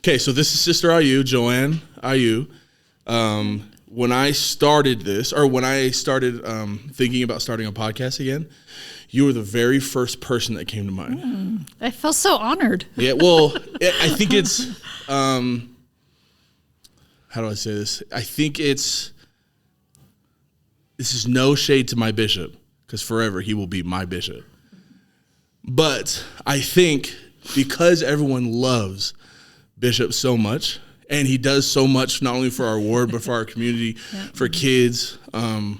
Okay, so this is Sister Ah You, Joann Ah You. When I started this, or when I started thinking about starting a podcast again, you were the very first person that came to mind. I feel so honored. Yeah, well, I think it's, how do I say this? I think this is no shade to my bishop, because forever he will be my bishop. But I think because everyone loves Bishop so much, and he does so much not only for our ward but for our community, for kids,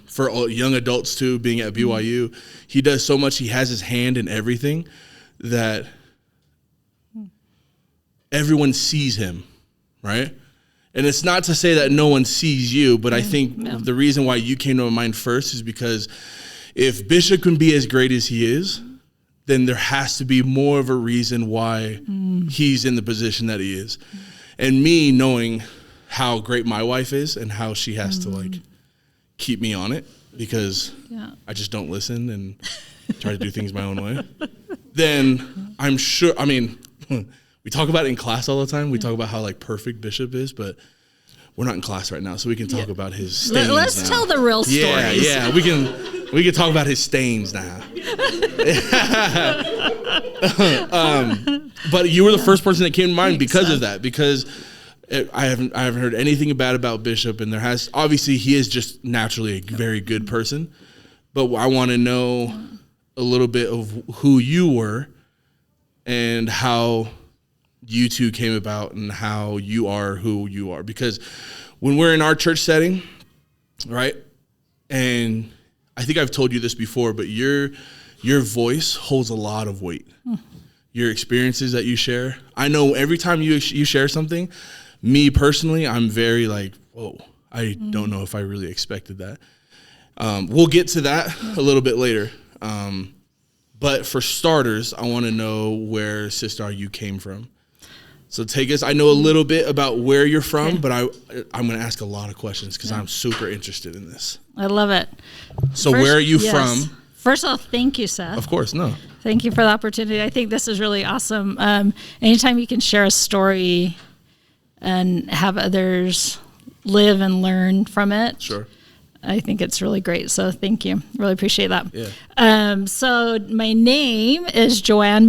for young adults too, being at BYU, he does so much. He has his hand in everything that everyone sees him, right? And it's not to say that no one sees you, but I think the reason why you came to my mind first is because if Bishop can be as great as he is, then there has to be more of a reason why he's in the position that he is. And me knowing how great my wife is and how she has to like keep me on it because I just don't listen and try to do things my own way, then I'm sure, I mean, we talk about it in class all the time. We talk about how like perfect Bishop is, but we're not in class right now, so we can talk about his stains. Let's tell the real stories. Yeah, we can talk about his stains now. But you were the first person that came to mind because of that. Because I haven't heard anything bad about Bishop, and obviously he is just naturally a very good person. But I want to know a little bit of who you were and how you two came about and how you are who you are. Because when we're in our church setting, right, and I think I've told you this before, but your voice holds a lot of weight. Your experiences that you share. I know every time you share something, me personally, I'm very like, whoa, I don't know if I really expected that. We'll get to that a little bit later. But for starters, I want to know where Sister Ah You came from. So take us, I know a little bit about where you're from, but I'm going to ask a lot of questions because I'm super interested in this. I love it. So where are you from? First of all, thank you, Seth. Of course, no. Thank you for the opportunity. I think this is really awesome. Anytime you can share a story and have others live and learn from it. Sure. I think it's really great. So thank you. Really appreciate that. Yeah. So my name is Joann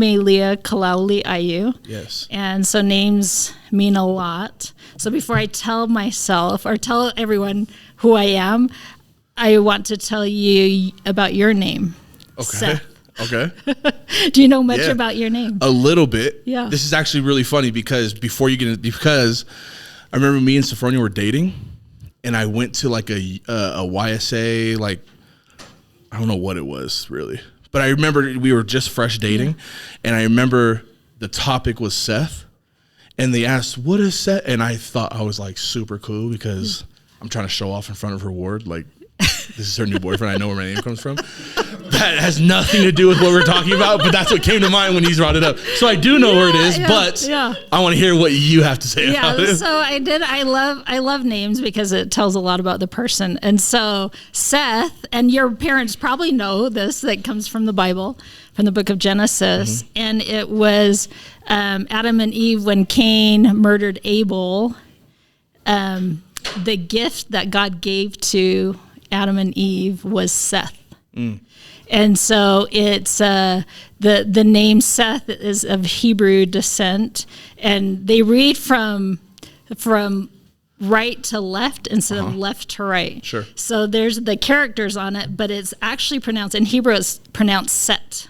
Ah You. Yes. And so names mean a lot. So before I tell myself or tell everyone who I am, I want to tell you about your name. Okay. Seth. Okay. Do you know much about your name? A little bit. Yeah. This is actually really funny because because I remember me and Sophronia were dating, and I went to like a YSA, like I don't know what it was really, but I remember we were just fresh dating, and I remember the topic was Seth, and they asked, "What is Seth?" And I thought I was like super cool because I'm trying to show off in front of her ward, like. This is her new boyfriend. I know where my name comes from. That has nothing to do with what we're talking about, but that's what came to mind when he's brought it up. So I do know where it is, but I want to hear what you have to say about it. So I love names because it tells a lot about the person. And so Seth, and your parents probably know this, that comes from the Bible, from the book of Genesis. And it was Adam and Eve when Cain murdered Abel. The gift that God gave to Adam and Eve was Seth. And so it's the name Seth is of Hebrew descent, and they read from right to left instead of left to right. Sure. So there's the characters on it, but it's actually pronounced, in Hebrew it's pronounced Set.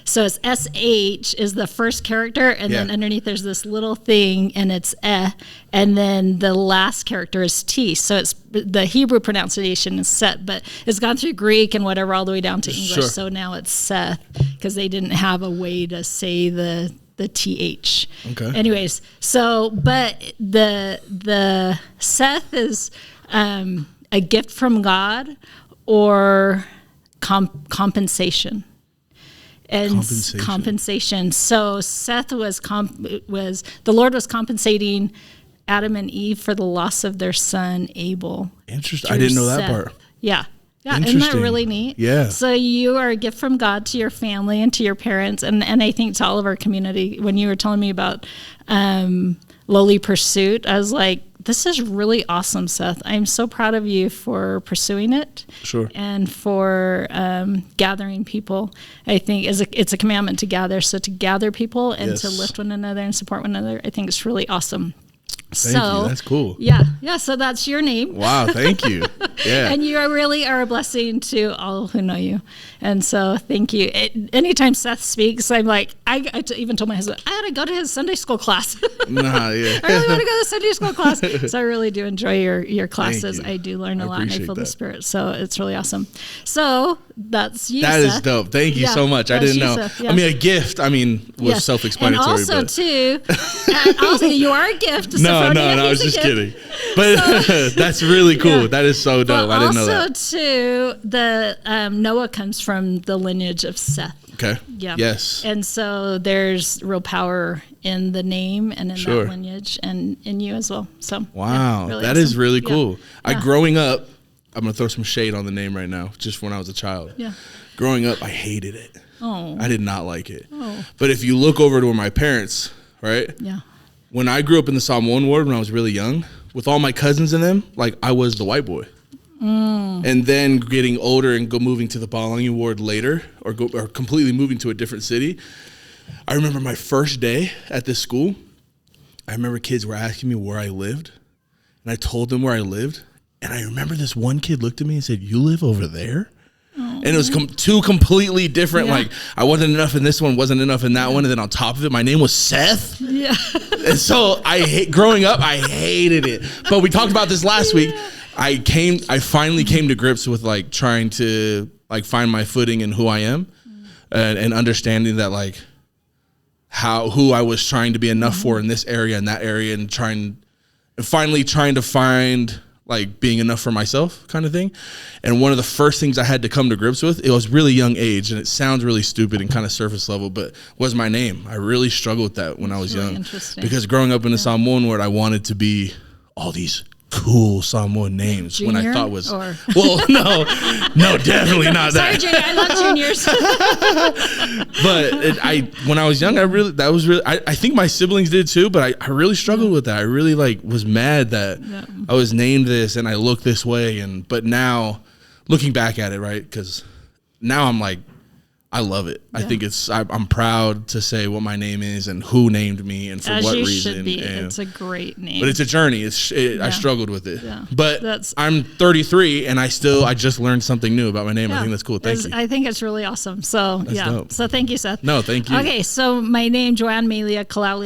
So it's SH is the first character, and then underneath there's this little thing, and it's and then the last character is T. So it's the Hebrew pronunciation is Set, but it's gone through Greek and whatever all the way down to English. Sure. So now it's Seth because they didn't have a way to say the TH. Okay. Anyways, so but the Seth is a gift from God or compensation. And compensation. So Seth was the Lord was compensating Adam and Eve for the loss of their son Abel. Interesting. I didn't know that part. Yeah. Yeah. Isn't that really neat? Yeah. So you are a gift from God to your family and to your parents, and I think to all of our community. When you were telling me about lowly pursuit. I was like, this is really awesome, Seth. I'm so proud of you for pursuing it. Sure. And for gathering people. I think it's a commandment to gather. So to gather people and to lift one another and support one another, I think it's really awesome. Thank you. That's cool. Yeah. So that's your name. Wow. Thank you. Yeah. And you really are a blessing to all who know you. And so thank you. Anytime Seth speaks, I'm like, I even told my husband, I ought to go to his Sunday school class. Nah, yeah. I really want to go to the Sunday school class. So I really do enjoy your classes. I do learn a lot and I feel the Spirit. So it's really awesome. So that's you, That Seth. is dope. Thank you so much. I didn't know. Seth, yes. I mean, a gift, was self-explanatory. And also, too, you are a gift. No, I was just kidding. But that's really cool. Yeah. That is so dope. I didn't know that. Also, too, the Noah comes from the lineage of Seth. Okay. Yeah. Yes. And so there's real power in the name and in that lineage and in you as well. So wow, really that awesome. is really cool. Yeah. Growing up, I'm gonna throw some shade on the name right now. Just when I was a child. Yeah. Growing up, I hated it. Oh. I did not like it. Oh. But if you look over to my parents, right? Yeah. When I grew up in the Psalm 1 ward when I was really young, with all my cousins and them, like I was the white boy. And then getting older and moving to the Balangi ward later, or completely moving to a different city. I remember my first day at this school. I remember kids were asking me where I lived, and I told them where I lived. And I remember this one kid looked at me and said, "You live over there?" And it was two completely different. Like I wasn't enough in this one, wasn't enough in that one, and then on top of it, my name was Seth. Yeah. And so growing up, I hated it. But we talked about this last week. I finally came to grips with like trying to like find my footing in who I am, and understanding that like who I was trying to be enough for in this area and that area, and finally trying to find like being enough for myself kind of thing. And one of the first things I had to come to grips with, it was really young age, and it sounds really stupid and kind of surface level, but was my name. I really struggled with that when I was young, because growing up in the Psalm 1 ward, I wanted to be all these cool Psalm 1 names. Junior, when I thought was well, no, definitely not that. Sorry, Junior, I love juniors. But when I was young, I think my siblings did too, but I really struggled with that. I really was mad that I was named this and I look this way, but now looking back at it, right? Because now I'm like, I love it. Yeah. I think I'm proud to say what my name is and who named me and for what reason. Should be. It's a great name. But it's a journey. I struggled with it. Yeah. But I'm 33 and I just learned something new about my name. I think that's cool. Thank you. I think it's really awesome. So that's dope. So thank you, Seth. No, thank you. Okay, so my name, Joann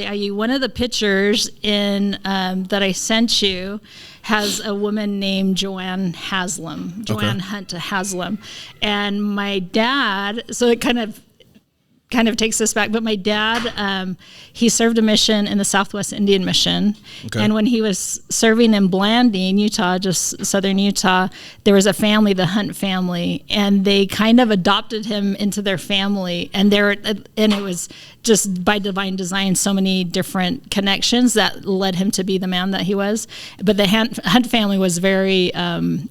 Ah You. One of the pictures that I sent you has a woman named Joann Haslam, Joann Hunt Haslam. And my dad, so it kind of takes us back, but my dad, he served a mission in the Southwest Indian Mission. Okay. And when he was serving in Blanding, Utah, just southern Utah, there was a family, the Hunt family, and they kind of adopted him into their family. And it was just by divine design, so many different connections that led him to be the man that he was. But the Hunt family was very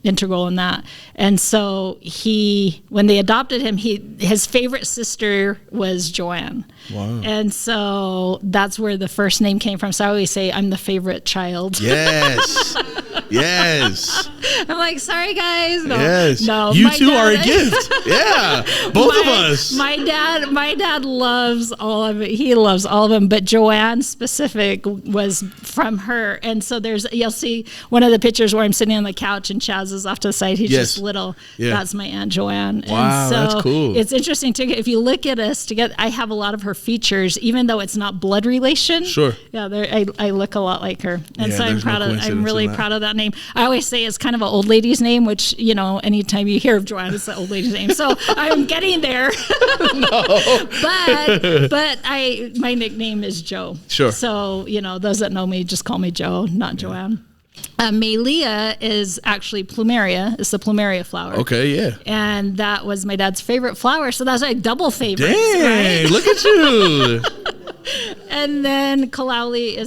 integral in that. And so when they adopted him, his favorite sister was Joann. Wow. And so that's where the first name came from. So I always say I'm the favorite child. Yes. Yes. I'm like, sorry guys. No, yes. No. You two are a gift. Yeah. Both of us. My dad loves all of it. He loves all of them, but Joann specific was from her. And so you'll see one of the pictures where I'm sitting on the couch and Chaz is off to the side. He's just little. Yeah. That's my Aunt Joann. Wow, and so that's cool. It's interesting too. If you look at us together, I have a lot of her features, even though it's not blood relation. Sure. Yeah, I look a lot like her. And so I'm really proud of that name. I always say it's kind of an old lady's name, which, anytime you hear of Joann, it's an old lady's name. So I'm getting there. But my nickname is Joe. Sure. So, those that know me just call me Joe, not Joann. Malia is actually plumeria. It's the plumeria flower. Okay, yeah. And that was my dad's favorite flower. So that's like double favorite. Dang, right? Look at you. And then Kalauli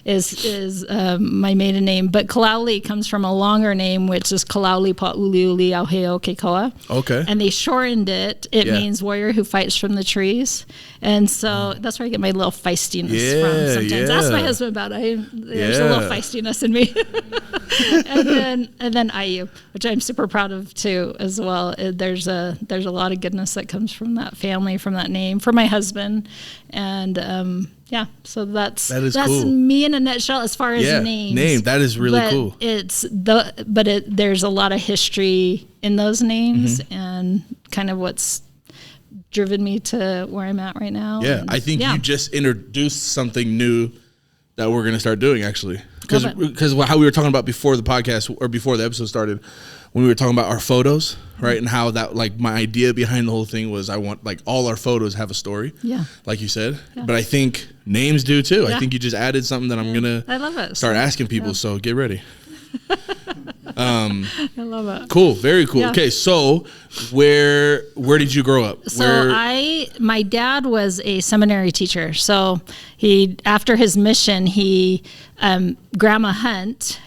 is my maiden name, but Kalauli comes from a longer name, which is Kalauli Pa'uliuli Auheo Kekoa. Okay. And they shortened it. It means warrior who fights from the trees. And so that's where I get my little feistiness from sometimes. Ask my husband about it. There's a little feistiness in me. and then IU, which I'm super proud of too as well. There's a lot of goodness that comes from that family, from that name, for my husband. And so that's cool. me in a nutshell as far as names. That is really cool. There's a lot of history in those names and kind of what's driven me to where I'm at right now. Yeah, I think you just introduced something new that we're going to start doing, actually. Because how we were talking about before the podcast or before the episode started, when we were talking about our photos, right? And how that, like, my idea behind the whole thing was I want, like, all our photos have a story. Yeah. Like you said. Yeah. But I think names do too. Yeah. I think you just added something that I'm going to start asking people. So get ready. I love it. Cool. Very cool. Yeah. Okay. So where did you grow up? So my dad was a seminary teacher. So after his mission, Grandma Hunt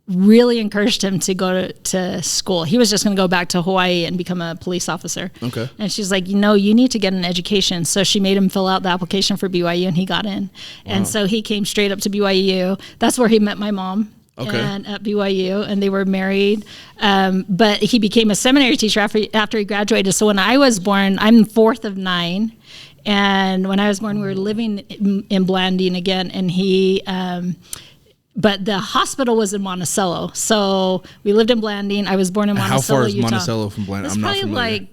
really encouraged him to go to school. He was just going to go back to Hawaii and become a police officer. Okay. And she's like, you need to get an education. So she made him fill out the application for BYU and he got in. Wow. And so he came straight up to BYU. That's where he met my mom. Okay. And at BYU, and they were married. But he became a seminary teacher after he graduated. So when I was born, I'm fourth of 9. And when I was born, we were living in Blanding again. And but the hospital was in Monticello. So we lived in Blanding. I was born in Monticello, How far is Utah. Monticello from Blanding? I'm not familiar. Like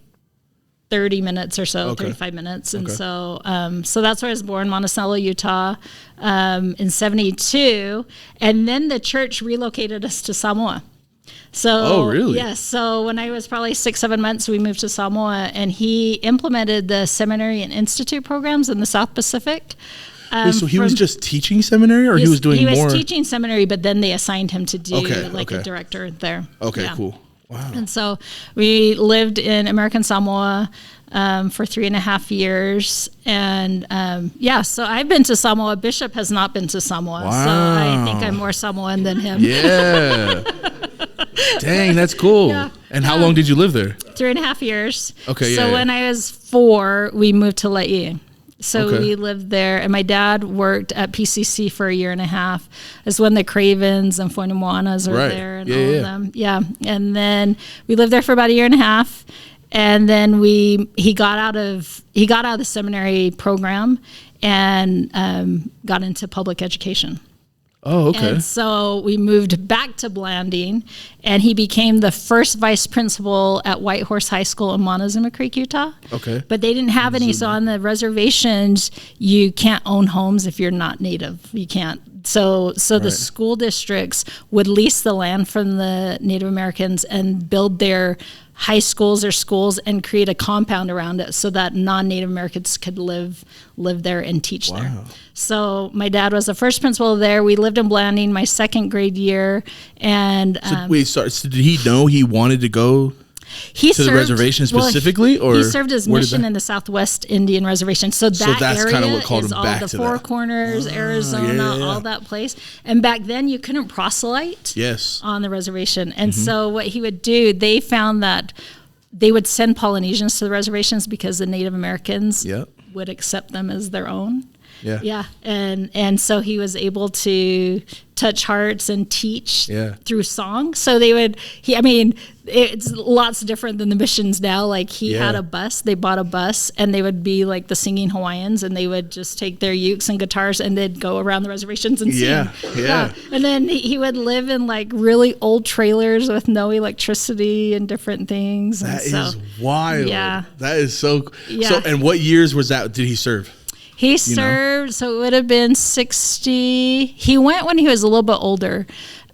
30 minutes or so, 35 minutes. And so that's where I was born, Monticello, Utah, in 72. And then the church relocated us to Samoa. So, really? Yes. So when I was probably 6-7 months, we moved to Samoa, and he implemented the seminary and institute programs in the South Pacific. So he was just teaching seminary, or he was doing more? He was teaching seminary, but then they assigned him to do a director there. Okay, cool. Wow. And so we lived in American Samoa for 3.5 years. And so I've been to Samoa. Bishop has not been to Samoa. Wow. So I think I'm more Samoan than him. Yeah. Dang, that's cool. Yeah. And how long did you live there? 3.5 years. Okay, So when I was 4, we moved to La'i. So we lived there, and my dad worked at PCC for 1.5 years. It's when the Cravens and Foinamoanas were there and all of them. Yeah, and then we lived there for about 1.5 years, and then he got out of the seminary program and got into public education. Oh, okay. And so we moved back to Blanding, and he became the first vice principal at Whitehorse High School in Montezuma Creek, Utah. Okay. But they didn't have any, so on the reservations, you can't own homes if you're not native. You can't. So the school districts would lease the land from the Native Americans and build their high schools or schools and create a compound around it so that non-Native Americans could live there and teach there. So my dad was the first principal there. We lived in Blanding my 2nd grade year. And so did he know he wanted to go the reservation specifically? Or he served his mission in the Southwest Indian Reservation. So that's area kind of what called is him all back the to Four that. Corners, Arizona, all that place. And back then you couldn't proselyte on the reservation. And so what he would do, they found that they would send Polynesians to the reservations because the Native Americans would accept them as their own. Yeah. And so he was able to touch hearts and teach through song. So it's lots different than the missions now. Like he had a bus, they bought a bus, and they would be like the singing Hawaiians, and they would just take their ukes and guitars and they'd go around the reservations and sing. Yeah. And then he would live in like really old trailers with no electricity and different things. That is wild. Yeah. That is so. So, and what years was that? Did he serve? He served, so it would have been 60. He went when he was a little bit older.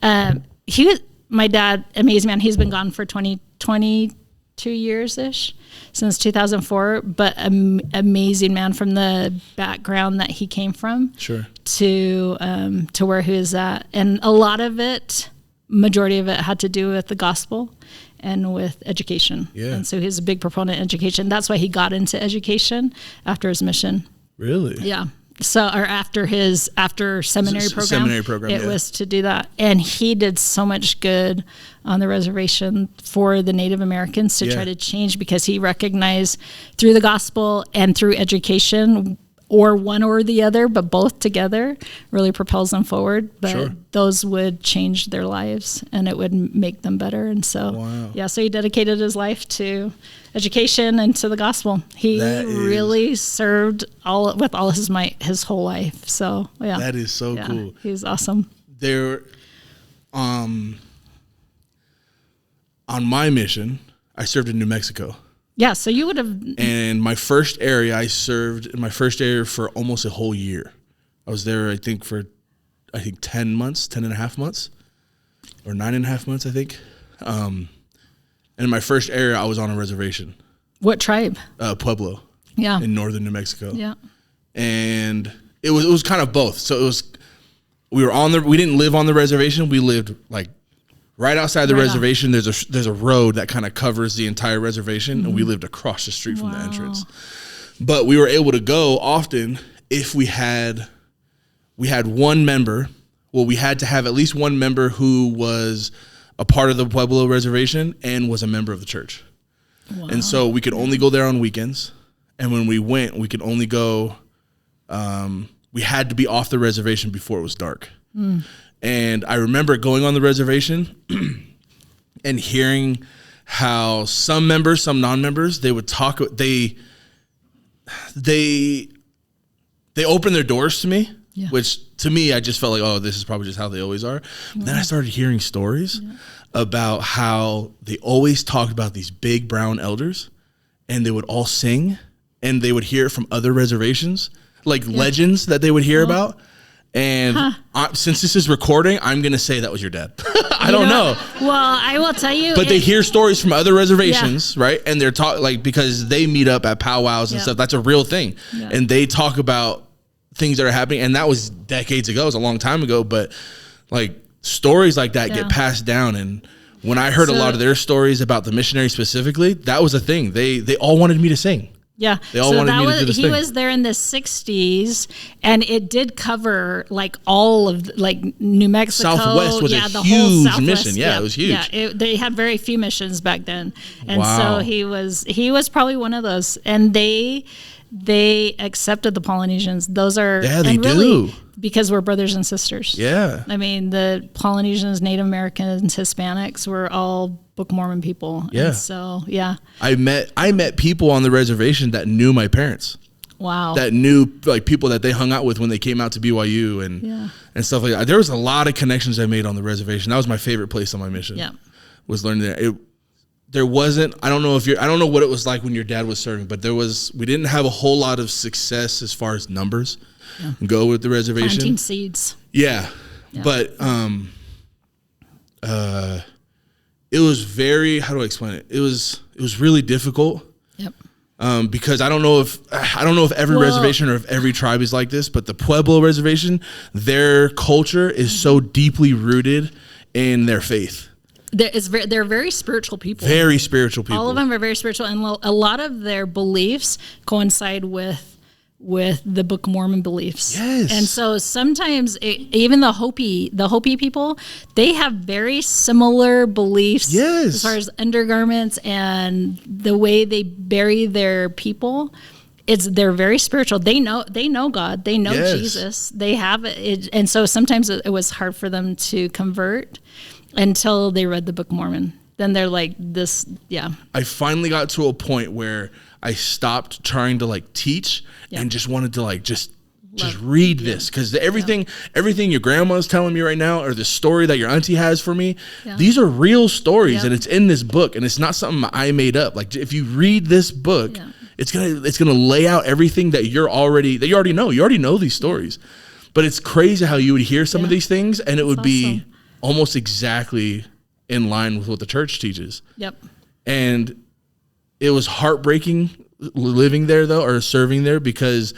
My dad, amazing man, he's been gone for 22 years-ish, since 2004, but amazing man from the background that he came from to where he was at. And a lot of it, majority of it had to do with the gospel and with education. Yeah. And so he's a big proponent of education. That's why he got into education after his mission. Really? Yeah. So, or after seminary program. Seminary program, it was to do that. And he did so much good on the reservation for the Native Americans to try to change, because he recognized through the gospel and through education, or one or the other, but both together really propels them forward. But those would change their lives and it would make them better. And so, so he dedicated his life to education and to the gospel. He really served with all his might his whole life. So, that is so cool. He's awesome. There, on my mission, I served in New Mexico. Yeah, so you would have... And my first area, I served in my first area for almost a whole year. I was there, I think 10 months, 10 and a half months, or 9.5 months, I think. And in my first area, I was on a reservation. What tribe? Pueblo. Yeah. In northern New Mexico. Yeah. And it was kind of both. So we didn't live on the reservation. We lived like right outside the reservation. There's a road that kind of covers the entire reservation, and we lived across the street from the entrance. But we were able to go often if we had one member. Well, we had to have at least one member who was a part of the Pueblo reservation and was a member of the church. Wow. And so we could only go there on weekends. And when we went, we could only go, we had to be off the reservation before it was dark. And I remember going on the reservation and hearing how some members, some non-members, they would talk, they opened their doors to me, which to me, I just felt like, oh, this is probably just how they always are. But then I started hearing stories about how they always talked about these big brown elders, and they would all sing, and they would hear it from other reservations, like legends that they would hear about. And since this is recording, I'm going to say that was your dad. I don't know. Well, I will tell you. But they hear stories from other reservations, right? And they're because they meet up at powwows and stuff. That's a real thing. Yeah. And they talk about things that are happening. And that was decades ago. It was a long time ago. But like stories like that get passed down. And when I heard a lot of their stories about the missionary specifically, that was a thing. They all wanted me to sing. Yeah, they all wanted me to do this thing. He was there in the 60s, and it did cover like all of like New Mexico. Southwest was a huge mission. Yeah, it was huge. Yeah, they had very few missions back then, and so he was probably one of those. And they accepted the Polynesians. Those are they do. Because we're brothers and sisters. Yeah. I mean, the Polynesians, Native Americans, Hispanics were all Book of Mormon people. Yeah. And so, I met people on the reservation that knew my parents. Wow. That knew like people that they hung out with when they came out to BYU and stuff like that. There was a lot of connections I made on the reservation. That was my favorite place on my mission. Yeah. Was learning there. There wasn't, I don't know what it was like when your dad was serving, but we didn't have a whole lot of success as far as numbers go with the reservation. Planting seeds. Yeah. But it was very, how do I explain it? It was really difficult. Yep. Because I don't know if every reservation or if every tribe is like this, but the Pueblo reservation, their culture is so deeply rooted in their faith. They're very spiritual people. Very spiritual people. All of them are very spiritual, and a lot of their beliefs coincide with the Book of Mormon beliefs. Yes. And so sometimes even the Hopi people, they have very similar beliefs as far as undergarments and the way they bury their people. They're very spiritual. They know God. They know Jesus. They have it. And so sometimes it was hard for them to convert until they read the Book of Mormon. Then they're like this, I finally got to a point where I stopped trying to like teach and just wanted to like just read this, because everything your grandma's telling me right now, or the story that your auntie has for me, these are real stories, and it's in this book, and it's not something I made up. Like if you read this book, it's gonna lay out everything that you already know. You already know these stories, but it's crazy how you would hear some of these things, and it would be almost exactly in line with what the church teaches. Yep. And it was heartbreaking living there though, or serving there, because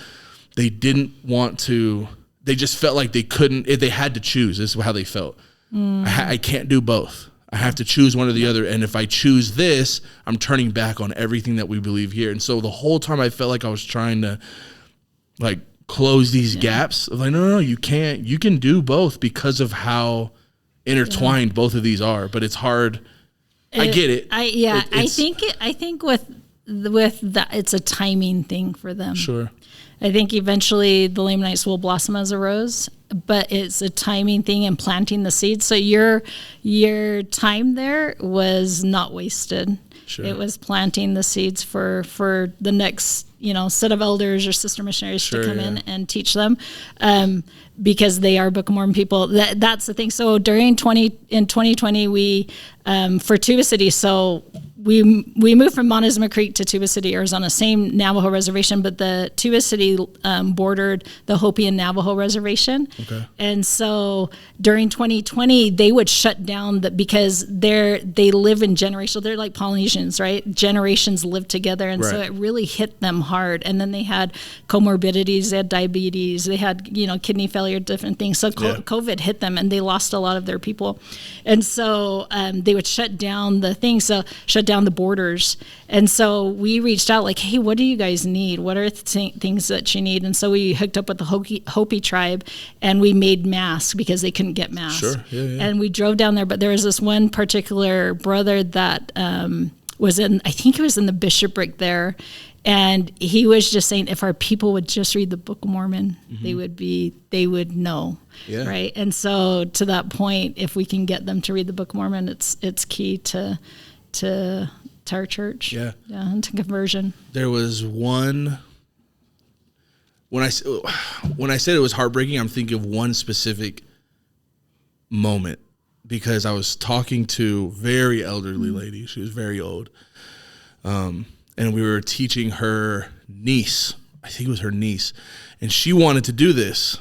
they didn't want to, they just felt like they couldn't, they had to choose. This is how they felt. I can't do both. I have to choose one or the other. And if I choose this, I'm turning back on everything that we believe here. And so the whole time I felt like I was trying to like close these gaps of like, no, you can't. You can do both because of how intertwined both of these are. But it's hard. I get it. I think with that, it's a timing thing for them. Sure. I think eventually the Lamanites will blossom as a rose, but it's a timing thing and planting the seeds. So your time there was not wasted. Sure. It was planting the seeds for the next, set of elders or sister missionaries to come in and teach them, because they are Book of Mormon people. That's the thing. So in 2020, we for Tuba City, so we moved from Montezuma Creek to Tuba City, Arizona, same Navajo reservation, but the Tuba City bordered the Hopi and Navajo reservation. Okay. And so during 2020, they would shut down because they live in generations. They're like Polynesians, right? Generations live together. And so it really hit them hard. And then they had comorbidities, they had diabetes, they had, kidney failure, different things. So COVID hit them and they lost a lot of their people. And so they would shut down the things, shut down the borders. And so we reached out like, hey, what do you guys need? What are things that you need? And so we hooked up with the Hopi tribe and we made masks because they couldn't get masks. Sure. Yeah. And we drove down there, but there was this one particular brother that was in the bishopric there. And he was just saying, if our people would just read the Book of Mormon, they would know. Yeah. Right. And so to that point, if we can get them to read the Book of Mormon, it's key to our church. Yeah. And to conversion. There was one, when I said it was heartbreaking, I'm thinking of one specific moment because I was talking to a very elderly lady. She was very old. And we were teaching her niece, I think it was her niece, and she wanted to do this,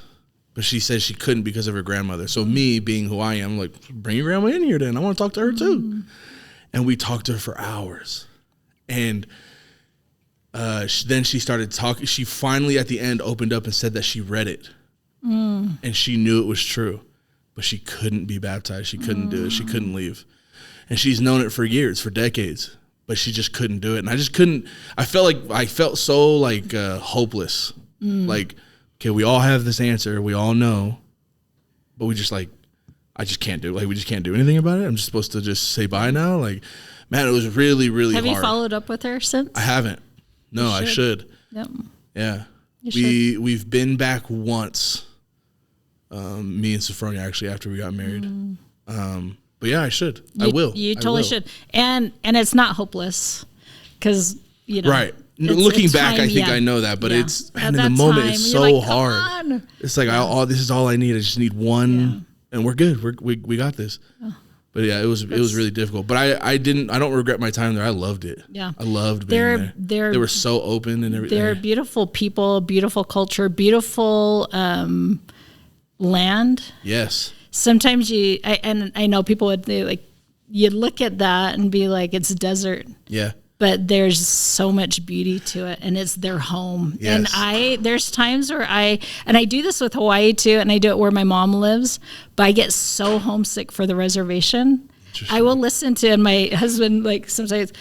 but she said she couldn't because of her grandmother. So me being who I am, like, bring your grandma in here then. I want to talk to her too. And we talked to her for hours. And then she started talking. She finally at the end opened up and said that she read it. And she knew it was true, but she couldn't be baptized. She couldn't do it. She couldn't leave. And she's known it for years, for decades. But she just couldn't do it. And I just couldn't, I felt so like hopeless. Like, okay, we all have this answer. We all know. But we just I just can't do it. Like, we just can't do anything about it. I'm just supposed to just say bye now. Like, man, it was really, really hard. Have you followed up with her since? I haven't. No, I should. Yep. Yeah. We've been back once. Me and Sophronia actually after we got married. But yeah, I should. I will. You totally should. And it's not hopeless because, Right. Looking back, I think I know that, but it's, man, in the moment, it's so hard. It's like, this is all I need. I just need one, and we're good. We got this. But yeah, it was really difficult. But I don't regret my time there. I loved it. Yeah. I loved being there. They were so open and everything. They're beautiful people, beautiful culture, beautiful land. Yes. Sometimes I know people would you look at that and be like, it's desert. Yeah. But there's so much beauty to it, and it's their home. Yes. And there's times where I do this with Hawaii too, and I do it where my mom lives, but I get so homesick for the reservation. I will listen to, and my husband, sometimes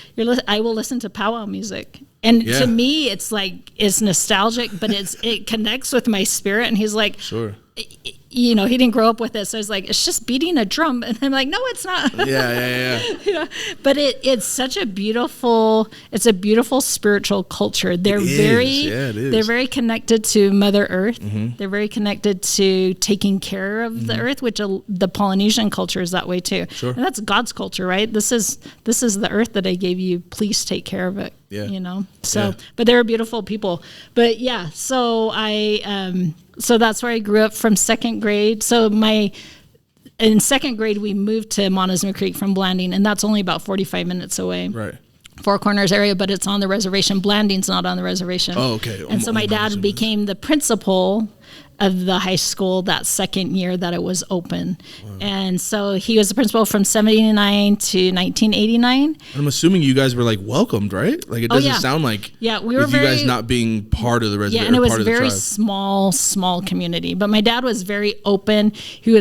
I will listen to powwow music. And to me, it's it's nostalgic, but it connects with my spirit. And he's like, sure. He didn't grow up with it. So I was like, it's just beating a drum. And I'm like, no, it's not. Yeah. But it's such a beautiful spiritual culture. They're very connected to Mother Earth. Mm-hmm. They're very connected to taking care of the earth, which the Polynesian culture is that way too. Sure. And that's God's culture, right? This is the earth that I gave you. Please take care of it. Yeah. But they're beautiful people. But yeah, so so that's where I grew up from second grade. So in second grade, we moved to Montezuma Creek from Blanding, and that's only about 45 minutes away. Right. Four Corners area, but it's on the reservation. Blanding's not on the reservation. Oh, okay. And so my dad became the principal of the high school that second year that it was open. Wow. And so he was the principal from 79 to 1989. I'm assuming you guys were like welcomed, right? Like it doesn't sound like we were with you guys not being part of the reservation. Yeah, and it was very small community. But my dad was very open. He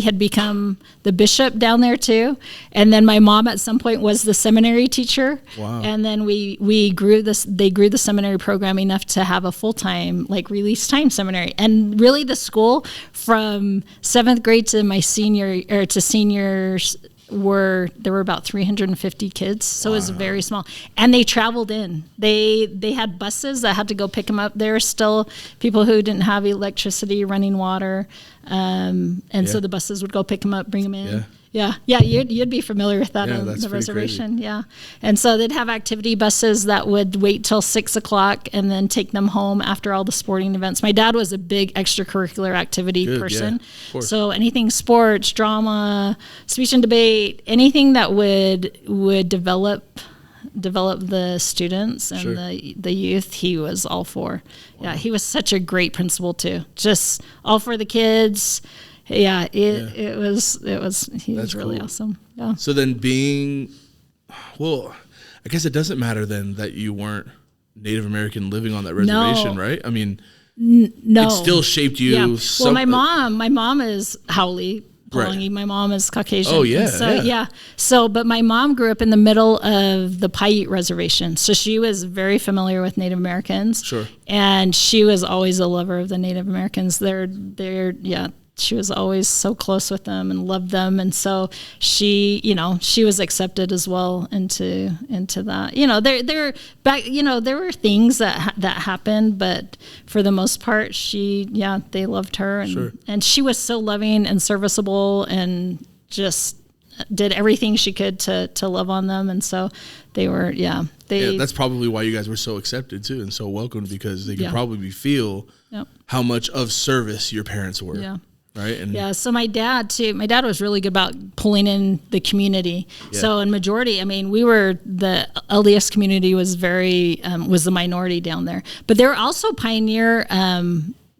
had become the bishop down there too. And then my mom at some point was the seminary teacher. Wow. And then they grew the seminary program enough to have a full-time, like release time seminary. And really the school from 7th grade to seniors there were about 350 kids, so it was very small, and they traveled in. They had buses that had to go pick them up. There were still people who didn't have electricity, running water, so the buses would go pick them up, bring them in. Yeah, you'd be familiar with that on the reservation. Crazy. Yeah, and so they'd have activity buses that would wait till 6:00 and then take them home after all the sporting events. My dad was a big extracurricular activity person, so anything sports, drama, speech and debate, anything that would develop the students and the youth, he was all for. Wow. Yeah, he was such a great principal too. Just all for the kids. Yeah, it was really awesome. Yeah. So then I guess it doesn't matter then that you weren't Native American living on that reservation, right? I mean, no, it still shaped you. Yeah. Well, my mom is Haole, Palangi. Right. My mom is Caucasian. Oh yeah. So, but my mom grew up in the middle of the Paiute reservation, so she was very familiar with Native Americans. Sure. And she was always a lover of the Native Americans. She was always so close with them and loved them, and so she was accepted as well into that. There were things that happened, but for the most part, they loved her, and she was so loving and serviceable, and just did everything she could to love on them, and so they were that's probably why you guys were so accepted too and so welcomed, because they could probably feel how much of service your parents were. Yeah. Right. And so my dad was really good about pulling in the community. Yeah. So in majority, I mean, the LDS community was was the minority down there, but there were also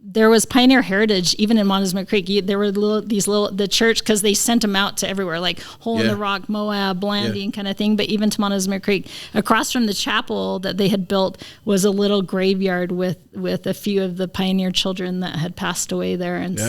there was pioneer heritage even in Montezuma Creek. There were the church, because they sent them out to everywhere, like Hole in the Rock, Moab, Blanding kind of thing, but even to Montezuma Creek. Across from the chapel that they had built was a little graveyard with a few of the pioneer children that had passed away there. And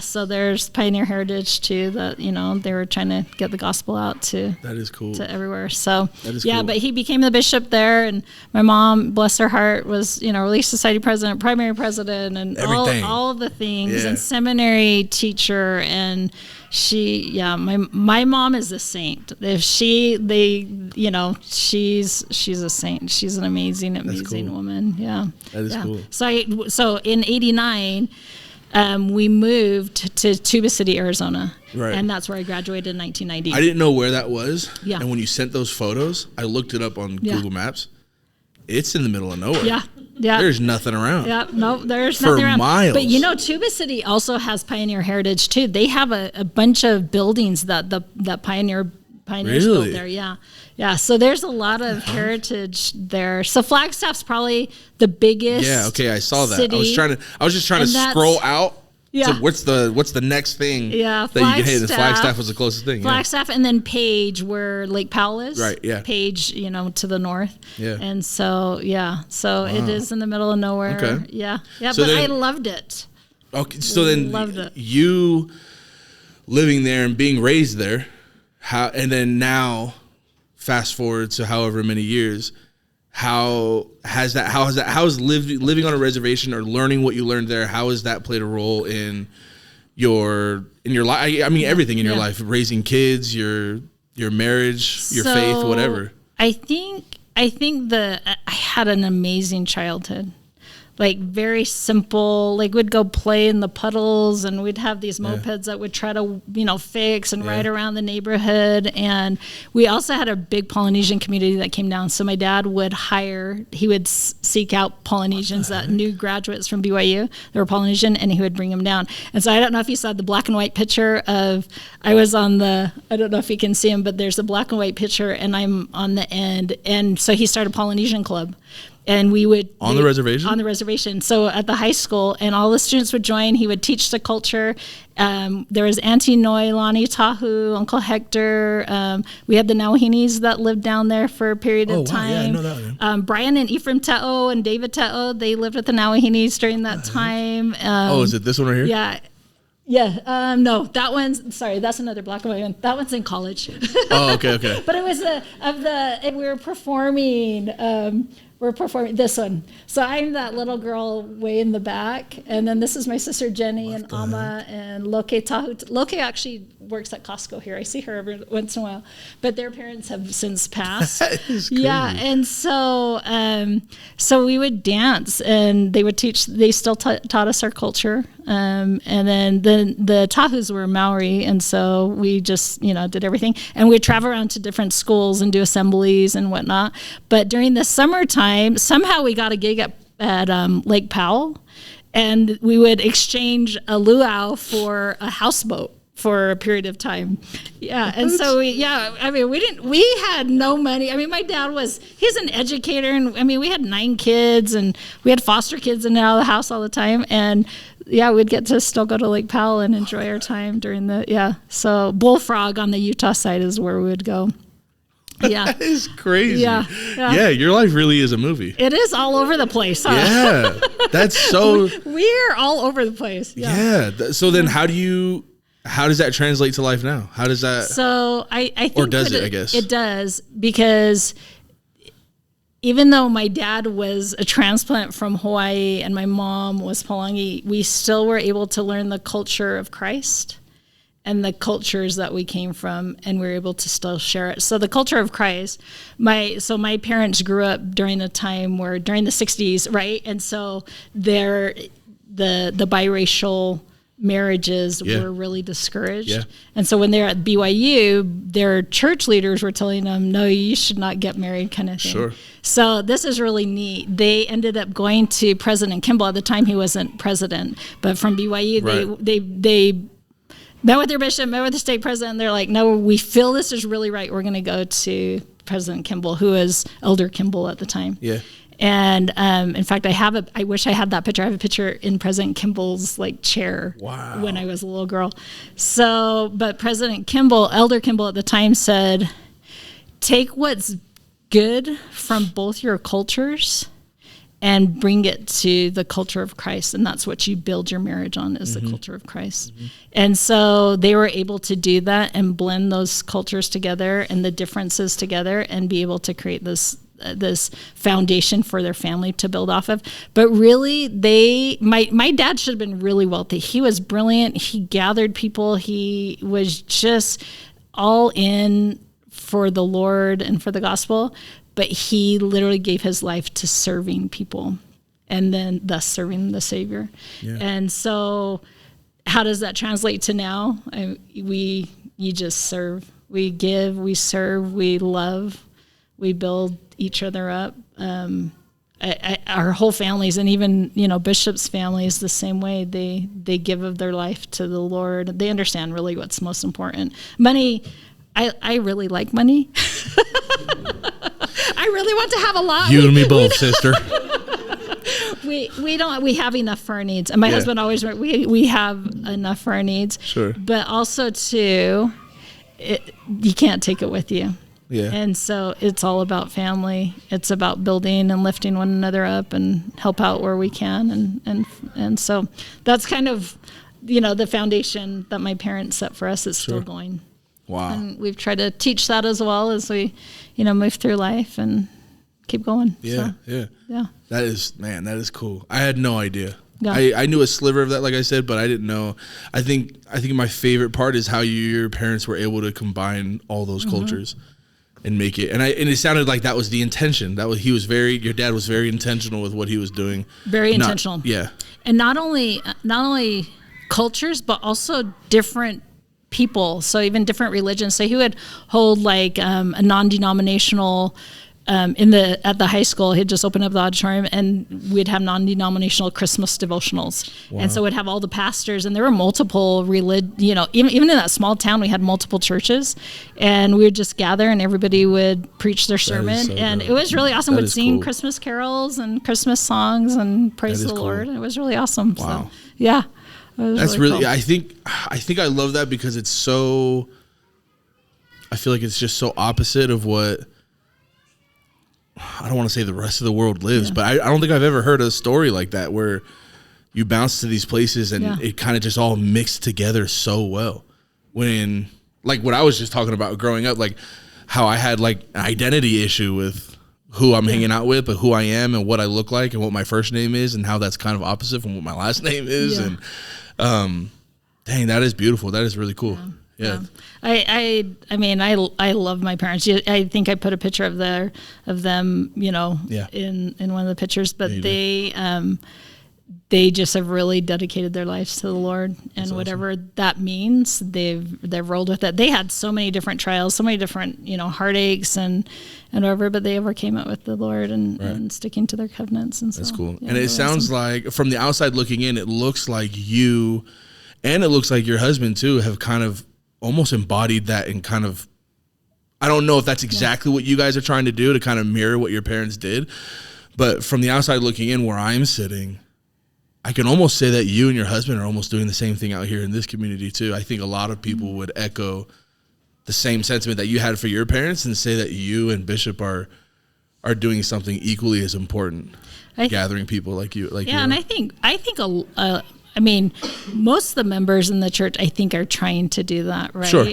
so there's pioneer heritage too, that, they were trying to get the gospel out to. That is cool. To everywhere. So, that is cool. But he became the bishop there, and my mom, bless her heart, was, Relief Society president, primary president, and all the things, and seminary teacher, and my mom is a saint. If she's a saint. She's an amazing woman. Yeah. That is cool. So in 89, we moved to Tuba City, Arizona, and that's where I graduated in 1990. I didn't know where that was, and when you sent those photos, I looked it up on Google Maps. It's in the middle of nowhere. Yeah. There's nothing around. Yeah, no, there's nothing around. For miles. But Tuba City also has pioneer heritage too. They have a bunch of buildings that pioneers built there. Yeah. So there's a lot of heritage there. So Flagstaff's probably the biggest. Yeah. Okay, I saw that. City. I was just trying to scroll out. Yeah. So what's the next thing? Yeah. That you can hit? And Flagstaff was the closest thing. Flagstaff, and then Page, where Lake Powell is. Right. Yeah. Page, to the north. Yeah. And so it is in the middle of nowhere. Okay. Yeah. Yeah. So I loved it. Okay. So then loved it. You living there and being raised there, and then now, fast forward to however many years. How has living on a reservation or learning what you learned there, how has that played a role in your life? I mean, everything in your life, raising kids, your marriage, your faith, whatever. I think I had an amazing childhood. Like very simple, like we'd go play in the puddles, and we'd have these mopeds that would try to, fix and ride around the neighborhood. And we also had a big Polynesian community that came down. So my dad would seek out Polynesians that knew graduates from BYU that were Polynesian, and he would bring them down. And so I don't know if you saw the black and white picture I don't know if you can see him, but there's a black and white picture, and I'm on the end. And so he started a Polynesian club. and we would on the reservation. On the reservation. So at the high school, and all the students would join. He would teach the culture. There was Auntie Noelani Tahu, Uncle Hector. We had the Nauhinis that lived down there for a period of time. Yeah, I know that. Brian and Ephraim Te'o and David Te'o, they lived with the Nauhinis during that time. Is it this one right here? Yeah. Yeah, no, that one's, sorry, that's another black and white one. That one's in college. Oh, okay. But it was we were performing this one. So I'm that little girl way in the back. And then this is my sister Jenny and Amma and Loke Tahu. Loke actually works at Costco here. I see her every once in a while. But their parents have since passed. That is crazy. Yeah, and so we would dance, and they still taught us our culture. And then the Tahus were Maori, and so we just, did everything. And we'd travel around to different schools and do assemblies and whatnot. But during the summertime, somehow we got a gig at Lake Powell, and we would exchange a luau for a houseboat for a period of time. Yeah. And so we had no money. I mean, my dad he's an educator, and we had 9 kids, and we had foster kids in and out of the house all the time. And yeah, we'd get to still go to Lake Powell and enjoy our time during so Bullfrog on the Utah side is where we would go. Yeah. That is crazy. Yeah. Your life really is a movie. It is all over the place. Huh? Yeah. That's so. We're all over the place. Yeah. So then how does that translate to life now? How does that? So I think, or does it? I guess it does, because even though my dad was a transplant from Hawaii and my mom was Palangi, we still were able to learn the culture of Christ and the cultures that we came from, and we were able to still share it. So the culture of Christ, my parents grew up during a time during the 60s, right? And so the biracial marriages were really discouraged. Yeah. And so when they're at BYU, their church leaders were telling them, no, you should not get married, kind of thing. Sure. So this is really neat. They ended up going to President Kimball. At the time, he wasn't president, but from BYU, right. they met with their bishop, met with the state president, and they're like, no, we feel this is really right. We're going to go to President Kimball, who was Elder Kimball at the time. Yeah. And in fact, I wish I had that picture. I have a picture in President Kimball's chair. Wow. When I was a little girl. So, but President Kimball, Elder Kimball at the time said, take what's good from both your cultures and bring it to the culture of Christ. And that's what you build your marriage on, is the culture of Christ. Mm-hmm. And so they were able to do that and blend those cultures together and the differences together and be able to create this foundation for their family to build off of. But really, my dad should have been really wealthy. He was brilliant. He gathered people. He was just all in for the Lord and for the gospel. But he literally gave his life to serving people, and then thus serving the Savior. Yeah. And so how does that translate to now? You just serve. We give, we serve, we love, we build each other up. Our whole families, and even Bishop's family is the same way. They give of their life to the Lord. They understand really what's most important. Money, I really like money. I really want to have a lot. You and me both, sister. We have enough for our needs, and my husband always we have enough for our needs. Sure, but also too, you can't take it with you. Yeah. And so it's all about family. It's about building and lifting one another up and help out where we can. And so that's kind of, the foundation that my parents set for us is still going. Wow. And we've tried to teach that as well as we, move through life and keep going. Yeah. So, yeah. That is cool. I had no idea. Yeah. I knew a sliver of that, like I said, but I didn't know. I think my favorite part is how your parents were able to combine all those cultures and make it. And it sounded like that was the intention. Your dad was very intentional with what he was doing. Very intentional. Yeah. And not only cultures, but also different people. So even different religions. So he would hold a non-denominational at the high school, he'd just opened up the auditorium, and we'd have non-denominational Christmas devotionals. Wow. And so we'd have all the pastors, and there were multiple even in that small town, we had multiple churches, and we would just gather, and everybody would preach their sermon, so and it was really awesome. We'd sing Christmas carols and Christmas songs and praise the Lord. It was really awesome. Wow. So, yeah. That's really cool. I think I love that because it's so, I feel like it's just so opposite of what, I don't want to say the rest of the world lives, but I don't think I've ever heard a story like that where you bounce to these places and it kind of just all mixed together so well. When, like what I was just talking about growing up, like how I had like an identity issue with who I'm hanging out with, but who I am and what I look like and what my first name is and how that's kind of opposite from what my last name is. And dang, that is beautiful. That is really cool. Yeah. I mean, I love my parents. I think I put a picture of them, in one of the pictures, but they just have really dedicated their lives to the Lord, and whatever that means, they've rolled with it. They had so many different trials, so many different, heartaches and whatever, but they overcame it with the Lord and sticking to their covenants. And so, that's cool. And it sounds like from the outside looking in, it looks like you, and it looks like your husband too, have kind of almost embodied that and kind of, I don't know if that's exactly what you guys are trying to do to kind of mirror what your parents did, but from the outside looking in where I'm sitting, I can almost say that you and your husband are almost doing the same thing out here in this community too. I think a lot of people would echo the same sentiment that you had for your parents and say that you and Bishop are doing something equally as important, gathering people like you. And I think most of the members in the church, I think, are trying to do that, right? Sure.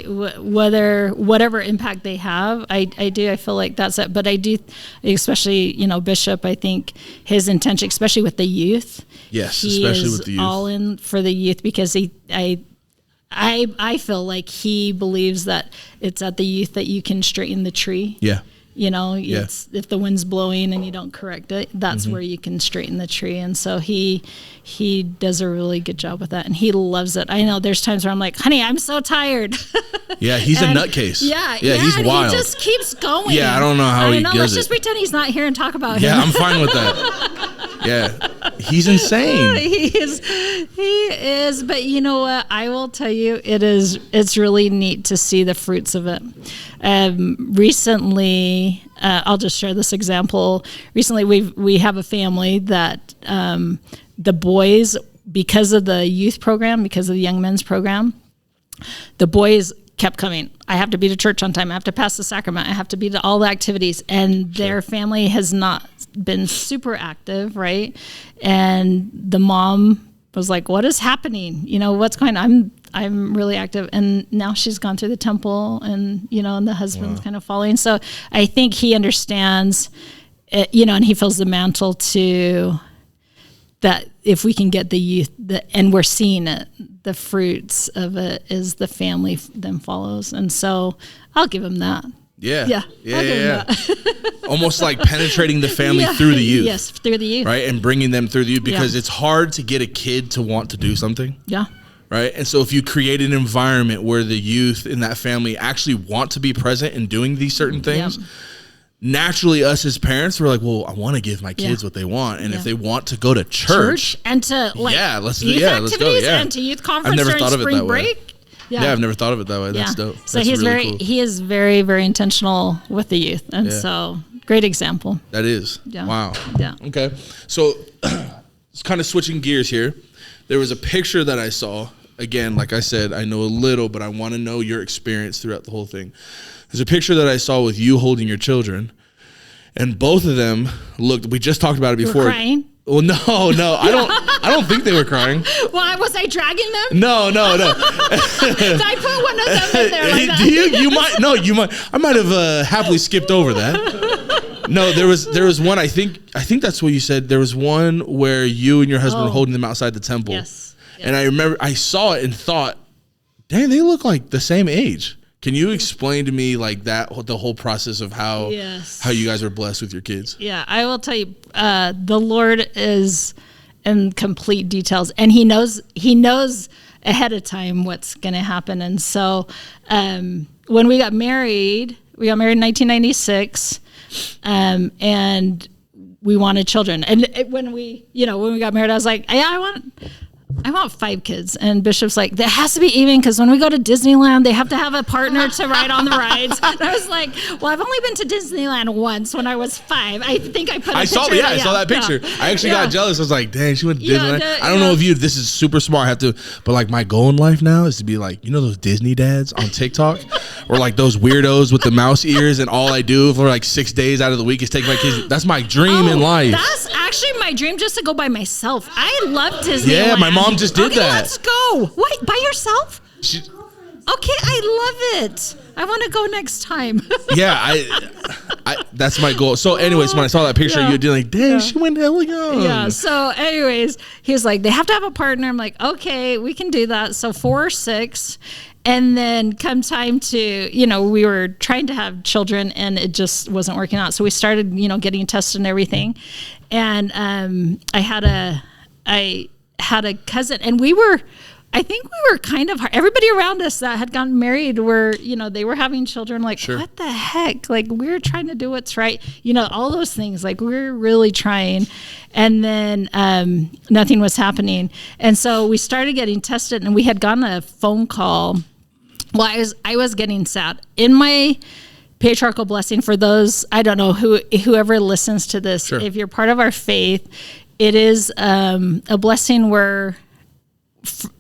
Whatever impact they have, I feel like that's it. But I do, especially, Bishop, I think his intention, especially with the youth. Yes, especially with the youth. All in for the youth because I feel like he believes that it's at the youth that you can straighten the tree. Yeah. It's if the wind's blowing and you don't correct it, that's where you can straighten the tree. And so he does a really good job with that, and he loves it. I know there's times where I'm like, honey, I'm so tired. Yeah, he's a nutcase. Yeah, he's wild. He just keeps going. Yeah, I don't know how he does it. Let's just pretend he's not here and talk about him. Yeah, I'm fine with that. Yeah, he's insane. He is. But you know what? I will tell you, it's really neat to see the fruits of it. Recently, I'll just share this example. Recently, we have a family that the boys, because of the youth program, because of the young men's program, the boys kept coming. I have to be to church on time. I have to pass the sacrament. I have to be to all the activities. And their family has not been super active, right? And the mom was like, what is happening? What's going on? I'm really active. And now she's gone through the temple and, and the husband's kind of following. So I think he understands, and he feels the mantle to that if we can get the youth, and we're seeing it, the fruits of it is the family then follows. And so I'll give him that. Yeah. Almost like penetrating the family through the youth. Yes, through the youth. Right, and bringing them through the youth because it's hard to get a kid to want to do something. Yeah. Right, and so if you create an environment where the youth in that family actually want to be present in doing these certain things, naturally us as parents, we're like, well, I want to give my kids what they want, and if they want to go to church and to let's go. And to youth conference during spring break. Yeah, I've never thought of it that way. That's dope. So That's cool. He is very, very intentional with the youth, and so great example. That is. Yeah. Wow. Yeah. Okay, so it's kind of switching gears here. There was a picture that I saw. Again, like I said, I know a little, but I want to know your experience throughout the whole thing. There's a picture that I saw with you holding your children, and both of them looked. We just talked about it before. Were crying? Well, no, I don't think they were crying. Well, was I dragging them? No. Did I put one of them in there like that? You might. I might have happily skipped over that. No, there was one. I think that's what you said. There was one where you and your husband were holding them outside the temple. Yes. And I remember I saw it and thought, dang, they look like the same age. Can you explain to me like that, the whole process of how you guys are blessed with your kids? Yeah, I will tell you, the Lord is in complete details, and He knows ahead of time what's going to happen. And so when we got married in 1996. and we wanted children. And when we got married, I was like, yeah, I want 5 kids. And Bishop's like, that has to be even, because when we go to Disneyland, they have to have a partner to ride on the rides. And I was like, well, I've only been to Disneyland once when I was 5. I think I put a picture. I saw that picture. Yeah. I actually got jealous. I was like, dang, she went to Disneyland. I don't know if this is super smart. I have to, but like my goal in life now is to be like, those Disney dads on TikTok or like those weirdos with the mouse ears, and all I do for like 6 days out of the week is take my kids. That's my dream in life. That's actually my dream, just to go by myself. I love Disneyland. Yeah, my mom just did that. Let's go. Wait, by yourself? Okay, I love it. I want to go next time. Yeah, I that's my goal. So anyways, when I saw that picture, you're like, dang, she went hella young. Yeah, so anyways, he was like, they have to have a partner. I'm like, okay, we can do that. So 4 or 6. And then come time to, we were trying to have children and it just wasn't working out. So we started, getting tested and everything. And I had a cousin, and I think we were kind of, everybody around us that had gotten married were, they were having children, like, sure. What the heck? Like, we're trying to do what's right. All those things, like, we're really trying. And then nothing was happening. And so we started getting tested, and we had gotten a phone call. Well, I was getting sad. In my patriarchal blessing, for those, I don't know, whoever listens to this, sure. If you're part of our faith, it is a blessing where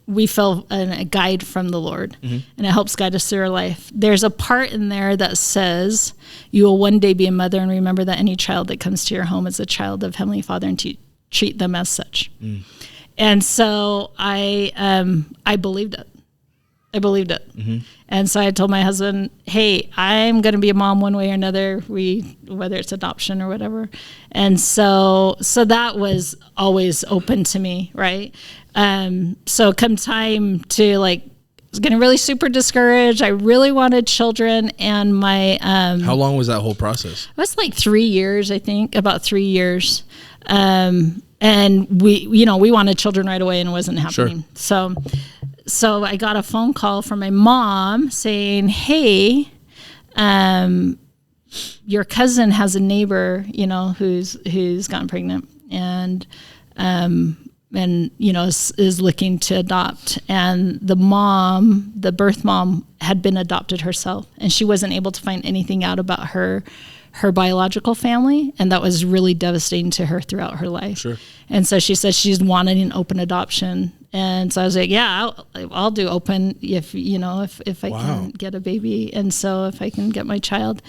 we feel a guide from the Lord, and it helps guide us through our life. There's a part in there that says, you will one day be a mother, and remember that any child that comes to your home is a child of Heavenly Father, and treat them as such. And so I believed it. And so I told my husband, hey, I'm going to be a mom one way or another, whether it's adoption or whatever. And so that was always open to me, right? So come time to, like, I was getting really super discouraged. I really wanted children, and my how long was that whole process? It was like 3 years, I think, about 3 years. And we wanted children right away, and it wasn't happening. Sure. So I got a phone call from my mom saying, hey, your cousin has a neighbor, who's gotten pregnant and is looking to adopt. And the birth mom had been adopted herself, and she wasn't able to find anything out about her biological family, and that was really devastating to her throughout her life. Sure. And so she said she's wanting an open adoption. And so I was like, yeah, I'll do open if I can get a baby, and so if I can get my child.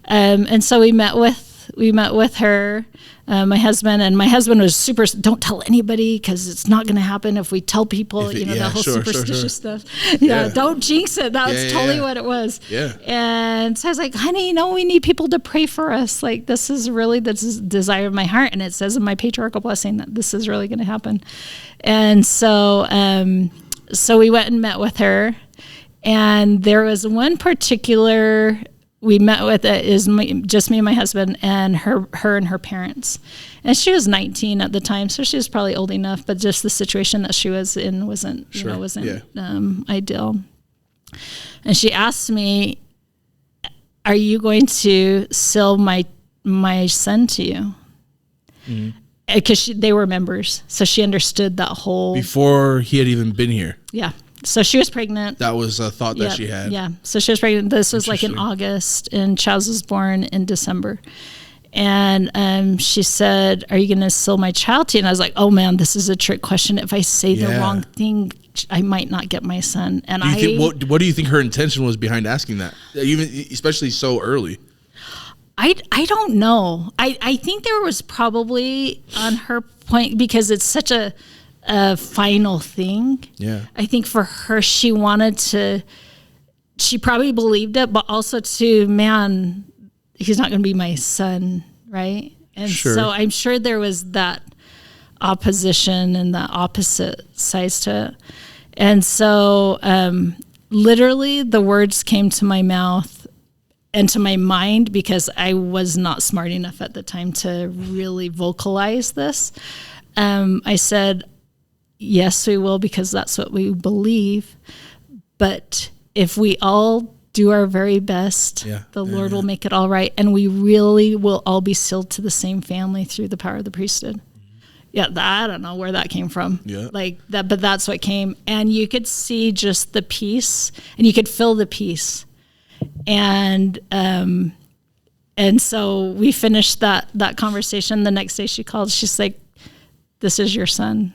And so we met with her, my husband was super, don't tell anybody, because it's not going to happen if we tell people, the whole superstitious stuff. Yeah, don't jinx it. That's totally what it was. Yeah. And so I was like, honey, we need people to pray for us. Like, this is really the desire of my heart. And it says in my patriarchal blessing that this is really going to happen. And so, so we went and met with her, and there was one particular we met with just me and my husband and her and her parents. And she was 19 at the time, so she was probably old enough, but just the situation that she was in wasn't ideal. And she asked me, are you going to sell my son to you? Because they were members, so she understood that whole... Before he had even been here. Yeah. So she was pregnant. That was a thought that she had. Yeah. So she was pregnant. This was like in August, and Chaz was born in December. And she said, are you going to sell my child to you? And I was like, oh man, this is a trick question. If I say the wrong thing, I might not get my son. And what do you think her intention was behind asking that? Even especially so early. I don't know. I think there was probably on her point, because it's such a final thing. Yeah. I think for her, she probably believed it, but also man, he's not going to be my son, right? And so I'm sure there was that opposition and the opposite sides to it. And so literally the words came to my mouth and to my mind, because I was not smart enough at the time to really vocalize this. I said, yes, we will, because that's what we believe. But if we all do our very best. Yeah. The Lord will make it all right. And we really will all be sealed to the same family through the power of the priesthood. Yeah, I don't know where that came from. Yeah. Like that, but that's what came. And you could see just the peace, and you could feel the peace. And so we finished that conversation. The next day she called. She's like, "This is your son."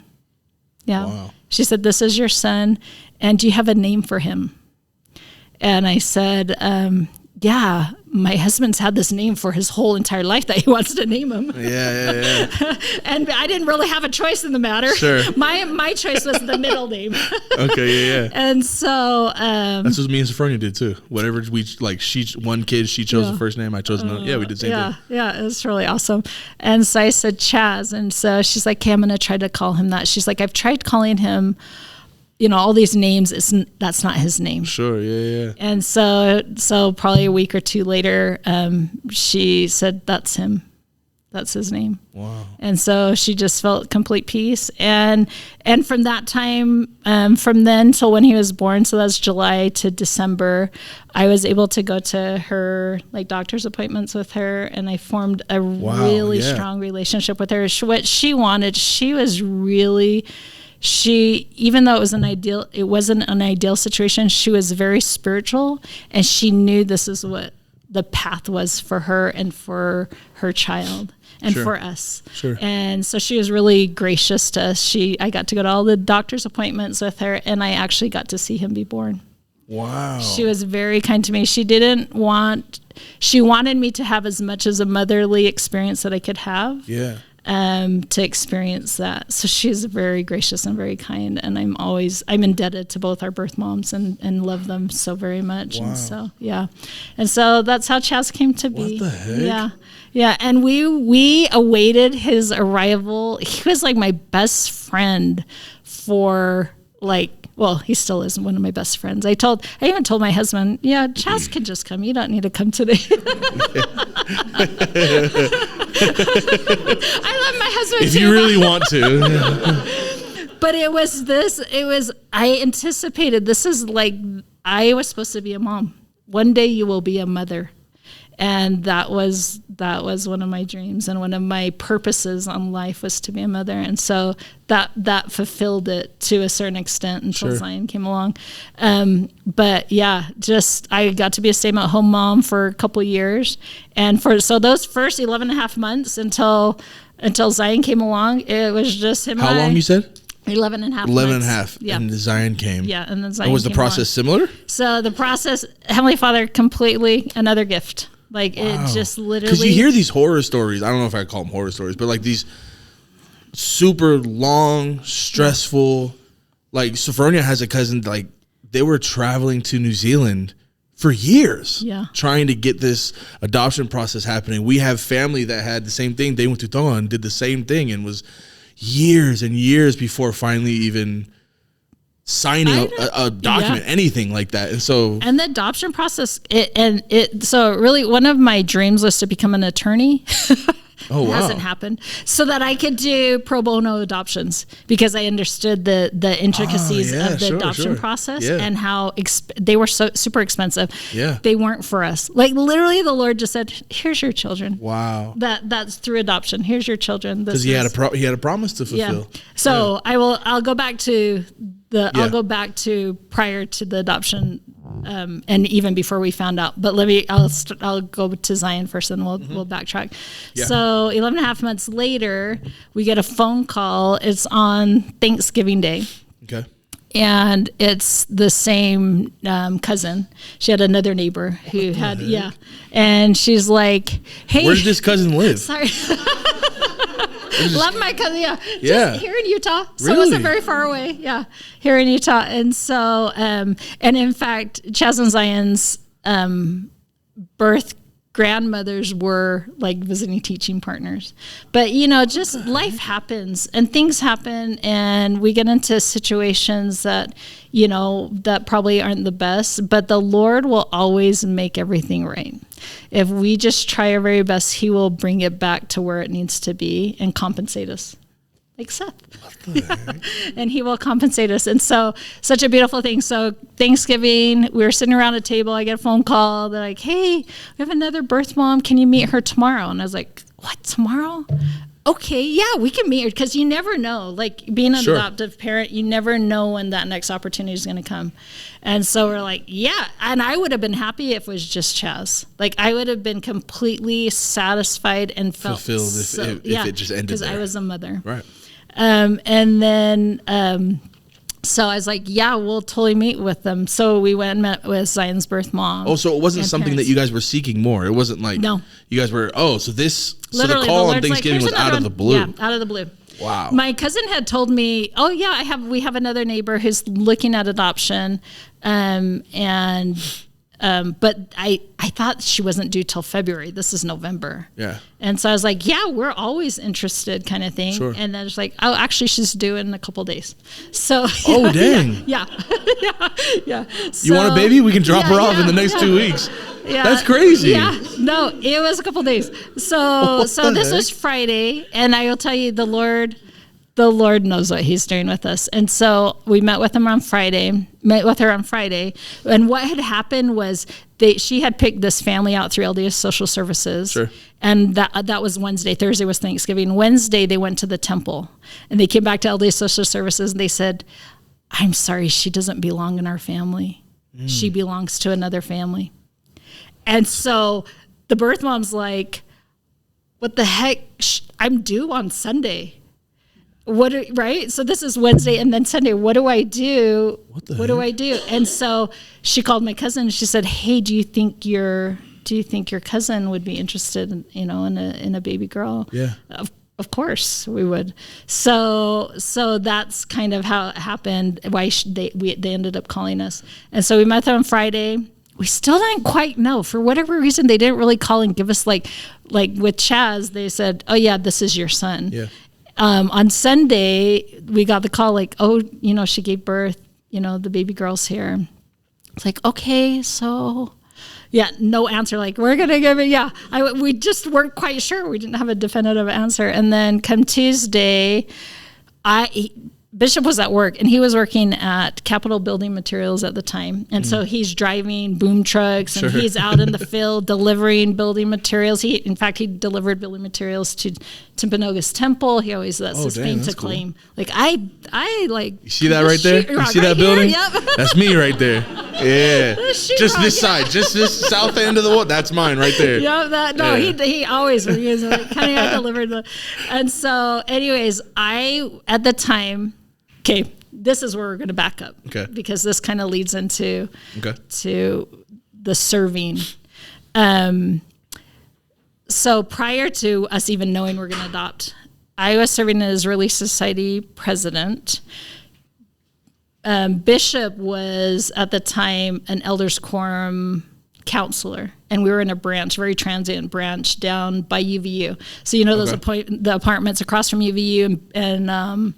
Yeah. Wow. She said, "This is your son, and do you have a name for him?" And I said, "Yeah, my husband's had this name for his whole entire life that he wants to name him." Yeah. And I didn't really have a choice in the matter. Sure. My choice was the middle name. Okay, yeah. And so that's what me and Sophronia did too. Whatever we like, she chose the first name, I chose another. Yeah, we did the same thing. Yeah, it was really awesome. And so I said Chaz, and so she's like, "Okay, I'm gonna try to call him that." She's like, "I've tried calling him, all these names. That's not his name." Sure, yeah. And so probably a week or two later, she said, "That's him. That's his name." Wow. And so she just felt complete peace. And from that time, from then till when he was born, so that's July to December, I was able to go to her doctor's appointments with her, and I formed a really strong relationship with her. What she wanted, she was really. Even though it wasn't an ideal situation, she was very spiritual, and she knew this is what the path was for her and for her child and for us. Sure. And so she was really gracious to us. I got to go to all the doctor's appointments with her, and I actually got to see him be born. Wow. She was very kind to me. She wanted me to have as much as a motherly experience that I could have. Yeah. To experience that. So she's very gracious and very kind, and I'm indebted to both our birth moms and love them so very much. Wow. And so, yeah. And so that's how Chaz came to be. What the heck? Yeah. Yeah. And we awaited his arrival. He was like my best friend for he still is one of my best friends. I even told my husband, "Yeah, Chaz could just come. You don't need to come today." I love my husband if too. You really want to. But I anticipated, this is I was supposed to be a mom. One day you will be a mother. And that was one of my dreams, and one of my purposes on life was to be a mother. And so that fulfilled it to a certain extent until Zion came along. But yeah, I got to be a stay-at-home mom for a couple of years. And so those first 11 and a half months until Zion came along, it was just him and I. How long you said? 11 and a half 11 months. and a half. Yeah. And Zion came. Yeah, and then Zion And was the process similar? So the process, Heavenly Father, completely another gift. It just literally. Because you hear these horror stories. I don't know if I call them horror stories, but these super long, stressful. Sophronia has a cousin. They were traveling to New Zealand for years, trying to get this adoption process happening. We have family that had the same thing. They went to Tonga and did the same thing, and was years and years before finally even signing a document, anything like that. And the adoption process, so really one of my dreams was to become an attorney. Oh, wow. It hasn't happened. So that I could do pro bono adoptions, because I understood the intricacies of the adoption process and how they were so super expensive. Yeah. They weren't for us. Literally the Lord just said, "Here's your children." Wow. That's through adoption. Here's your children. Because he had a promise to fulfill. Yeah. So I'll go back to I'll go back to prior to the adoption, and even before we found out. But I'll go to Zion first, and we'll backtrack. Yeah. So 11 and a half months later, we get a phone call. It's on Thanksgiving Day. Okay. And it's the same cousin. She had another neighbor who had, and she's like, "Hey, where does this cousin live?" Sorry. Love my cousin, yeah. Just here in Utah. So it wasn't very far away. Yeah, here in Utah. And so, and in fact, Chaz and Zion's birth grandmothers were visiting teaching partners. But, just life happens and things happen, and we get into situations that, that probably aren't the best, but the Lord will always make everything right. If we just try our very best, He will bring it back to where it needs to be and compensate us. like Seth. And he will compensate us. And so, such a beautiful thing. So Thanksgiving, we were sitting around a table. I get a phone call. They're like, hey, we have another birth mom. Can you meet her tomorrow? And I was like, what, tomorrow? Okay, yeah, we can meet her, because you never know. Like, being an adoptive parent, you never know when that next opportunity is going to come. And so we're like, yeah. And I would have been happy if it was just Chaz. Like, I would have been completely satisfied and felt fulfilled if it just ended because there. I was a mother. Right. And then, so I was like, yeah, we'll totally meet with them. So we went and met with Zion's birth mom. Oh, so it wasn't something that you guys were seeking more. It wasn't like you guys were, so the call on Thanksgiving was out of the blue. Yeah, out of the blue. Wow. My cousin had told me, oh yeah, we have another neighbor who's looking at adoption. But I thought she wasn't due till February. This is November. Yeah. And so I was like, yeah, we're always interested, kind of thing. Sure. And then it's like, oh, actually she's due in a couple days. So. Oh, dang. Yeah. Yeah. You want a baby? We can drop her off in the next 2 weeks. Yeah. That's crazy. Yeah. No, it was a couple days. So this was Friday, and I will tell you, the Lord knows what he's doing with us. And so we met with her on Friday. And what had happened was she had picked this family out through LDS Social Services. Sure. And that was Wednesday. Thursday was Thanksgiving. Wednesday, they went to the temple. And they came back to LDS Social Services, and they said, I'm sorry, she doesn't belong in our family. She belongs to another family. And so the birth mom's like, what the heck? I'm due on Sunday. Right? So this is Wednesday, and then Sunday. What do I do? What do I do? And so she called my cousin, and she said, hey, do you think your cousin would be interested in a baby girl? Yeah. Of course we would. So that's kind of how it happened. Why they ended up calling us. And so we met them on Friday. We still didn't quite know. For whatever reason, they didn't really call and give us like with Chaz, they said, oh yeah, this is your son. Yeah. On Sunday, we got the call like, oh, she gave birth, the baby girl's here. It's like, okay, so yeah, no answer. Like, we're going to give it. Yeah. We just weren't quite sure. We didn't have a definitive answer. And then come Tuesday, Bishop was at work, and he was working at Capital Building Materials at the time. And so he's driving boom trucks, and he's out in the field delivering building materials. In fact, he delivered building materials to Timpanogos Temple. That's his claim to claim. Cool. Like, I like. You see that right there? You see that building? Yep. That's me right there. Yeah. Just this side, just this south end of the wall. That's mine right there. He always was like, kind of delivered and so anyways, at the time, okay, this is where we're going to back up. Okay. Because this kind of leads into to the serving. So prior to us even knowing we're going to adopt, I was serving as Relief Society president. Bishop was at the time an elders quorum counselor, and we were in a branch, very transient branch down by UVU. So those the apartments across from UVU and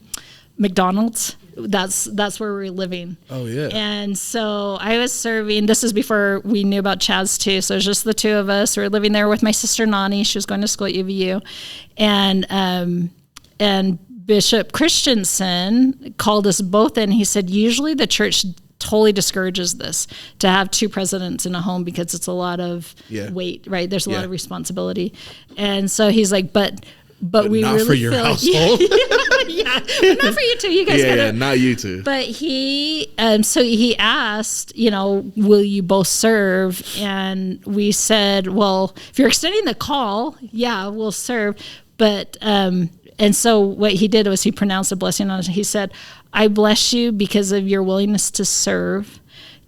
McDonald's. That's where we were living. Oh yeah. And so I was serving. This is before we knew about Chaz too. So it was just the two of us. We were living there with my sister Nani. She was going to school at UVU, and Bishop Christensen called us both in. He said, usually the church totally discourages this, to have two presidents in a home, because it's a lot of weight, right? There's a lot of responsibility. And so he's like, but we not really for your feel household. Not for you two. You guys gotta, not you two. But he, so he asked, will you both serve? And we said, well, if you're extending the call, yeah, we'll serve. But and so what he did was he pronounced a blessing on us. He said, I bless you because of your willingness to serve,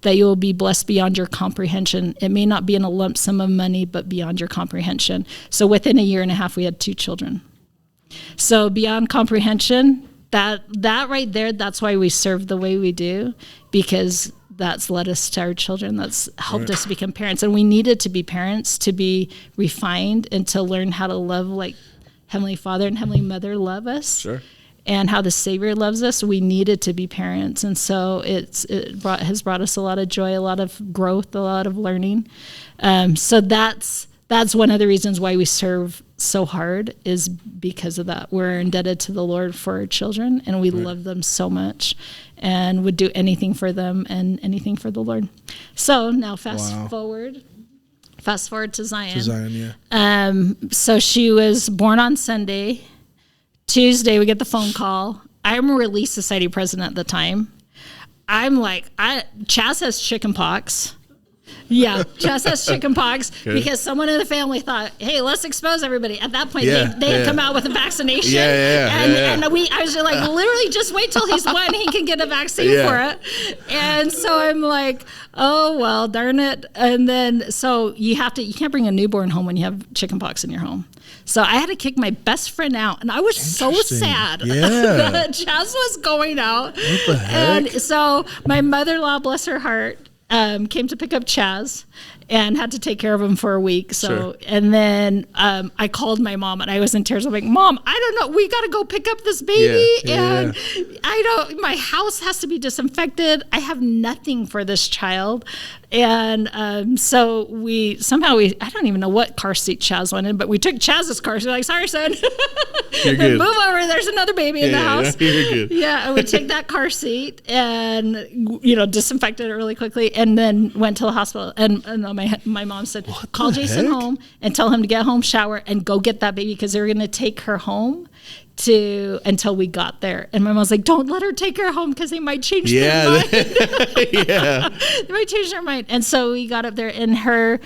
that you will be blessed beyond your comprehension. It may not be in a lump sum of money, but beyond your comprehension. So within a year and a half, we had 2 children. So beyond comprehension, that right there, that's why we serve the way we do, because that's led us to our children. That's helped us become parents. And we needed to be parents to be refined and to learn how to love like Heavenly Father and Heavenly Mother love us. Sure. And how the Savior loves us. We needed to be parents. And so it has brought us a lot of joy, a lot of growth, a lot of learning. So that's one of the reasons why we serve so hard is because of that. We're indebted to the Lord for our children, and we love them so much and would do anything for them and anything for the Lord. So now fast forward to Zion. To Zion, yeah. So she was born on Sunday. Tuesday, we get the phone call. I'm a Relief Society president at the time. I'm like, Chaz has chicken pox. Yeah, Chaz has chicken pox because someone in the family thought, hey, let's expose everybody. At that point, they had come out with a vaccination. And I was just like, literally just wait till he's 1, he can get a vaccine for it. And so I'm like, oh, well, darn it. And then, so you can't bring a newborn home when you have chicken pox in your home. So I had to kick my best friend out, and I was so sad that Chaz was going out. What the heck? And so my mother-in-law, bless her heart, came to pick up Chaz and had to take care of him for a week. So, and then I called my mom, and I was in tears. I'm like, Mom, I don't know. We got to go pick up this baby. And my house has to be disinfected. I have nothing for this child. And so I don't even know what car seat Chaz went in, but we took Chaz's car seat. Like, sorry, son. You're good. Move over. There's another baby in the house. You're good. Yeah, and we take that car seat and, disinfected it really quickly, and then went to the hospital. And my mom said, call Jason home and tell him to get home, shower, and go get that baby because they were going to take her home until we got there. And my mom's like, don't let her take her home because they might change their mind. They might change their mind. And so we got up there, and our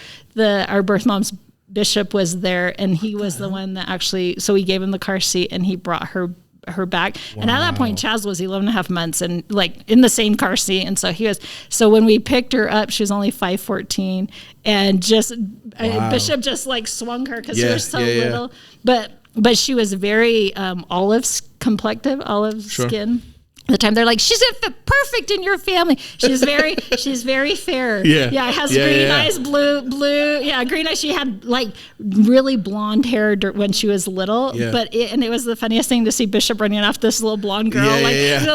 birth mom's bishop was there, and he was the one that actually, so we gave him the car seat, and he brought her back. Wow. And at that point, Chaz was 11 and a half months and like in the same car seat. And so when we picked her up, she was only 5'14", and Bishop just like swung her because she was so little. But she was very olive skin. At the time they're like, she's perfect in your family. She's very fair. Yeah. Has green eyes, blue. Yeah, green eyes. She had like really blonde hair when she was little. Yeah. But it was the funniest thing to see Bishop running off this little blonde girl. It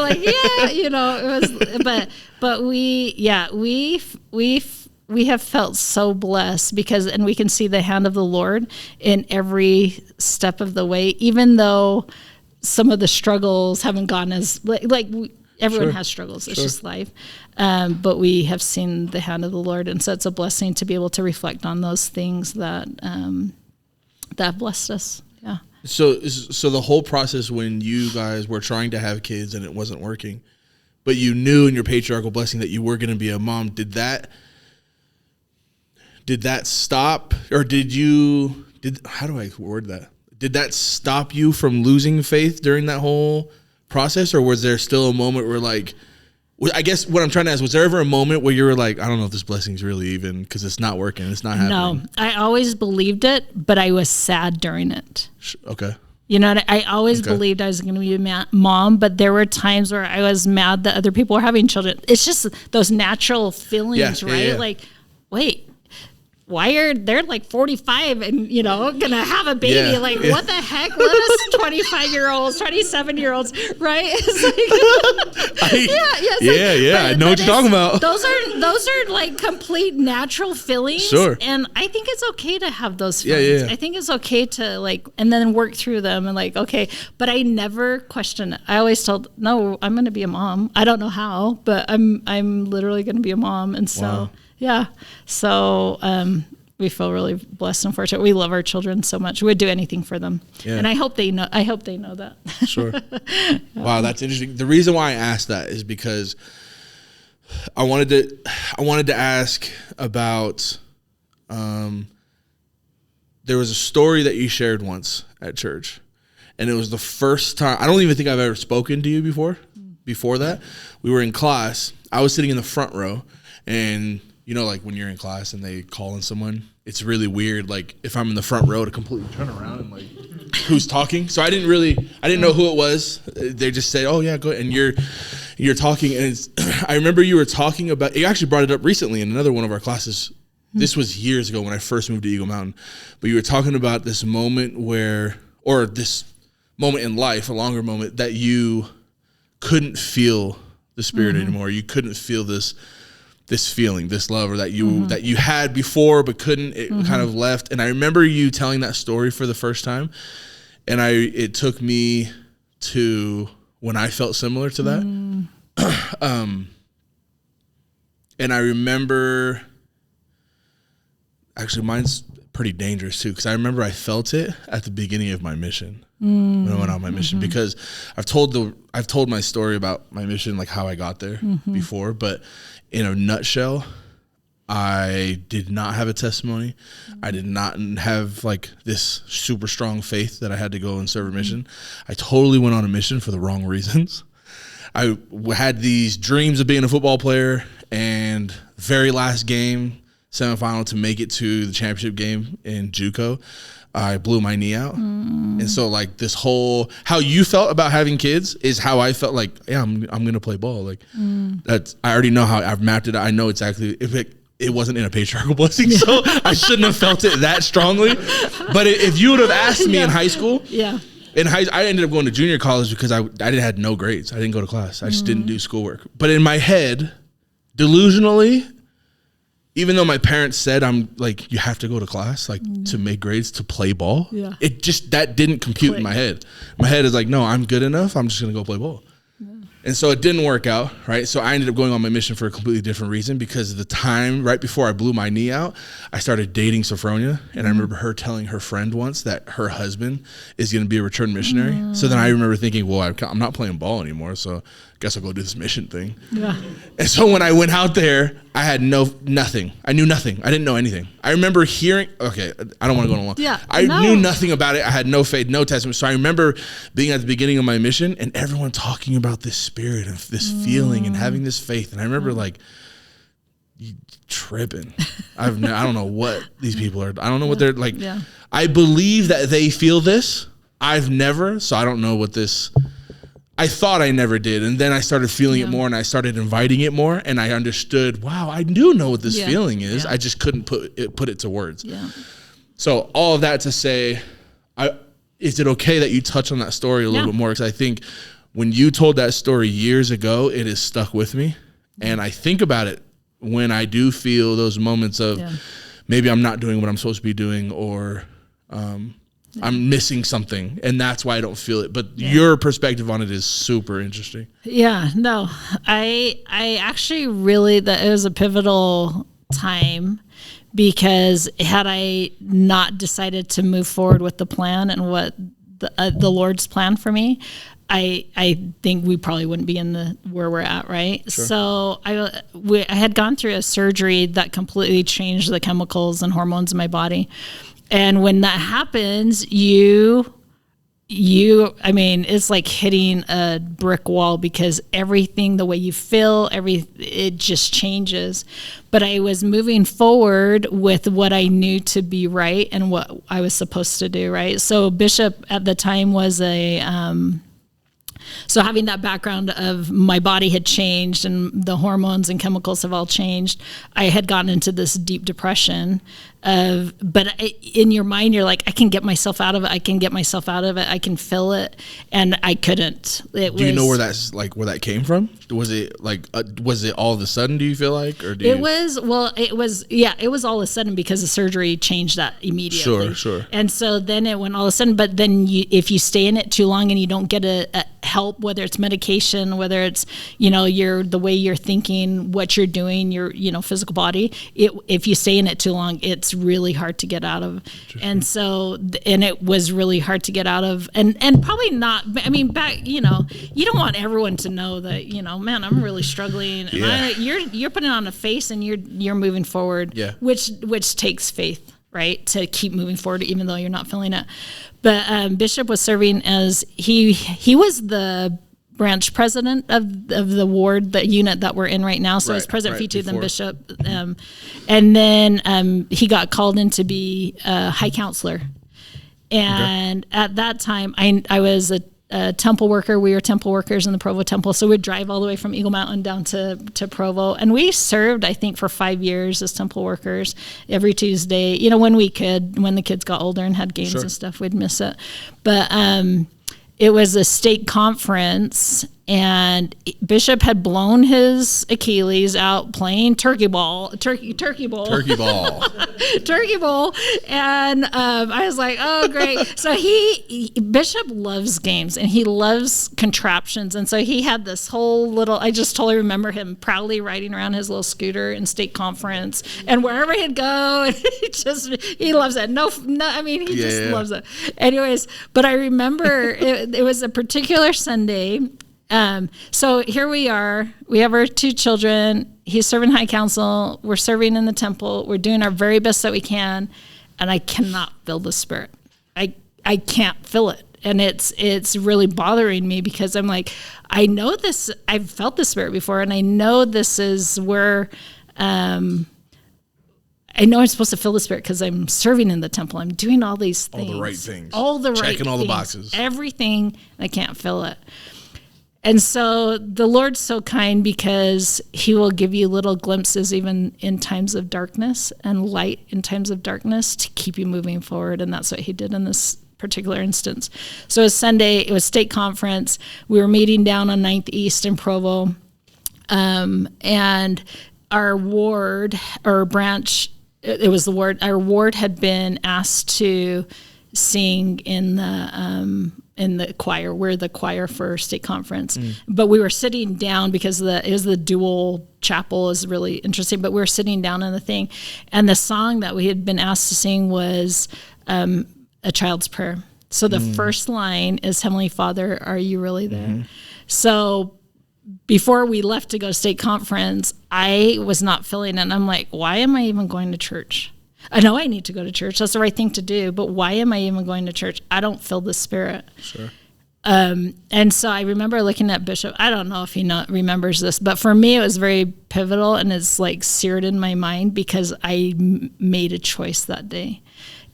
was. But we have felt so blessed and we can see the hand of the Lord in every step of the way, even though some of the struggles haven't gone as everyone has struggles. It's just life. But we have seen the hand of the Lord. And so it's a blessing to be able to reflect on those things that blessed us. Yeah. So the whole process when you guys were trying to have kids and it wasn't working, but you knew in your patriarchal blessing that you were going to be a mom, did that stop, or how do I word that? Did that stop you from losing faith during that whole process, or was there still a moment where I guess what I'm trying to ask, was there ever a moment where you were like, I don't know if this blessing's really even, because it's not working, it's not happening? No, I always believed it, but I was sad during it. Okay. I always believed I was going to be a mom, but there were times where I was mad that other people were having children. It's just those natural feelings, right? Yeah. Like, wait, why are they're like 45 and gonna have a baby? What the heck? Let us 25-year-olds, 27-year-olds, right? I know what you're talking about. Those are like complete natural feelings. Sure. And I think it's okay to have those feelings. I think it's okay to and then work through them and okay. But I never questioned it. I always told, no, I'm gonna be a mom. I don't know how, but I'm literally gonna be a mom. And so wow. Yeah. So we feel really blessed and fortunate. We love our children so much. We would do anything for them. Yeah. And I hope they know that. Sure. Wow, that's interesting. The reason why I asked that is because I wanted to ask about there was a story that you shared once at church. And it was the first time, I don't even think I've ever spoken to you before. Before that, we were in class. I was sitting in the front row, and when you're in class and they call in someone, it's really weird. Like if I'm in the front row to completely turn around and who's talking. So I didn't know who it was. They just said, oh yeah, go ahead. And you're talking. And I remember you were talking about, you actually brought it up recently in another one of our classes. This was years ago when I first moved to Eagle Mountain, but you were talking about this moment this moment in life, a longer moment, that you couldn't feel the Spirit anymore. You couldn't feel this this feeling, this love, or that you had before but couldn't, it kind of left. And I remember you telling that story for the first time, and it took me to when I felt similar to that. And I remember, actually mine's pretty dangerous too, because I remember I felt it at the beginning of my mission when I went on my mission, because I've told my story about my mission, like how I got there before, but in a nutshell, I did not have a testimony. I did not have like this super strong faith that I had to go and serve a mission. I totally went on a mission for the wrong reasons. I had these dreams of being a football player, and very last game, semifinal to make it to the championship game in JUCO, I blew my knee out. And so like this whole, how you felt about having kids is how I felt like, yeah, I'm going to play ball. Like that's, I already know how I've mapped it. I know exactly if it wasn't in a patriarchal blessing, so I shouldn't have felt it that strongly. But if you would have asked me in high school, I ended up going to junior college because I had no grades. I didn't go to class. I just didn't do schoolwork. But in my head, delusionally, even though my parents said I'm like, you have to go to class, like to make grades, to play ball. Yeah. It just, that didn't compute in my head. My head is like, no, I'm good enough. I'm just going to go play ball. And so it didn't work out, right? So I ended up going on my mission for a completely different reason, because of the time right before I blew my knee out, I started dating Sophronia. And I remember her telling her friend once that her husband is going to be a return missionary. So then I remember thinking, well, I'm not playing ball anymore, so I guess I'll go do this mission thing. Yeah. And so when I went out there, I had nothing. I knew nothing. I didn't know anything. I remember hearing, okay, I don't want to go on long. I knew nothing about it. I had no faith, no testimony. So I remember being at the beginning of my mission and everyone talking about this spirit and this feeling and having this faith. And I remember like, you tripping. I don't know what these people are. I don't know what they're like. Yeah. I believe that they feel this. I've never, so I don't know what this, I thought I never did. And then I started feeling it more, and I started inviting it more, and I understood, wow, I do know what this feeling is. I just couldn't put it to words. Yeah. So all of that to say, is it okay that you touch on that story a little bit more? Because I think when you told that story years ago, it has stuck with me. And I think about it when I do feel those moments of maybe I'm not doing what I'm supposed to be doing, or I'm missing something, and that's why I don't feel it. But your perspective on it is super interesting. Yeah, no, I actually really, it was a pivotal time, because had I not decided to move forward with the plan and what the Lord's plan for me, I think we probably wouldn't be in where we're at, right? Sure. So I had gone through a surgery that completely changed the chemicals and hormones in my body. And when that happens, I mean, it's like hitting a brick wall, because everything, the way you feel, it just changes. But I was moving forward with what I knew to be right and what I was supposed to do, right? So Bishop at the time was so having that background of my body had changed and the hormones and chemicals have all changed, I had gotten into this deep depression but in your mind, you're like, I can get myself out of it. I can get myself out of it. I can feel it. And I couldn't. Do you know where that came from? Was it all of a sudden, do you feel like? Or it was all of a sudden, because the surgery changed that immediately. Sure. And so then it went all of a sudden, but then if you stay in it too long and you don't get a help, whether it's medication, whether it's, the way you're thinking, what you're doing, your, physical body, if you stay in it too long, it's really hard to get out of. And so, and it was really hard to get out of, and probably not, I mean, back, you don't want everyone to know that, man, I'm really struggling. And you're putting on a face and you're moving forward, which takes faith, right? To keep moving forward, even though you're not feeling it. But Bishop was serving as, he was the branch president of the ward, the unit that we're in right now. So it's President Fitu, then Bishop. And then he got called in to be a high counselor. And at that time, I was a temple worker. We were temple workers in the Provo temple. So we'd drive all the way from Eagle Mountain down to Provo. And we served, I think, for 5 years as temple workers every Tuesday. When we could, when the kids got older and had games and stuff, we'd miss it. But it was a state conference, And Bishop had blown his Achilles out playing turkey ball. Turkey ball. Turkey ball. And I was like, oh, great. So Bishop loves games and he loves contraptions. And so he had this whole little, I just totally remember him proudly riding around his little scooter in state conference and wherever he'd go, he loves it. He just loves it. Anyways, but I remember it was a particular Sunday. So here we are. We have our 2 children. He's serving high council. We're serving in the temple. We're doing our very best that we can. And I cannot feel the Spirit. I can't feel it. And it's really bothering me because I'm like, I know this, I've felt the Spirit before, and I know this is where, I know I'm supposed to feel the Spirit because I'm serving in the temple. I'm doing all these things. All the right things. Checking all the boxes. Everything. I can't feel it. And so the Lord's so kind because he will give you little glimpses even in times of darkness and light in times of darkness to keep you moving forward. And that's what he did in this particular instance. So it was Sunday. It was state conference. We were meeting down on 9th East in Provo. And our ward or branch, it was the ward, our ward had been asked to sing in the choir. We're the choir for state conference, but we were sitting down because the dual chapel is really interesting, but we were sitting down in the thing. And the song that we had been asked to sing was A Child's Prayer. So the first line is, Heavenly Father, are you really there? So before we left to go to state conference, I was not feeling it. And I'm like, why am I even going to church? I know I need to go to church. That's the right thing to do. But why am I even going to church? I don't feel the Spirit. Sure. And so I remember looking at Bishop. I don't know if he remembers this, but for me, it was very pivotal and it's like seared in my mind because I made a choice that day.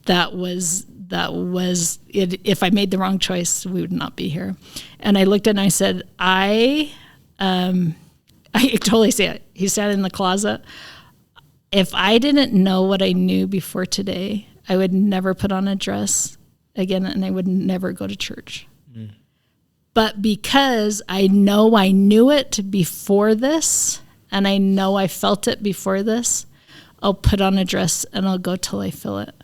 That was it. If I made the wrong choice, we would not be here. And I looked at him and I said, I totally see it. He sat in the closet. If I didn't know what I knew before today, I would never put on a dress again and I would never go to church. But because I know I knew it before this and I know I felt it before this, I'll put on a dress and I'll go till I feel it.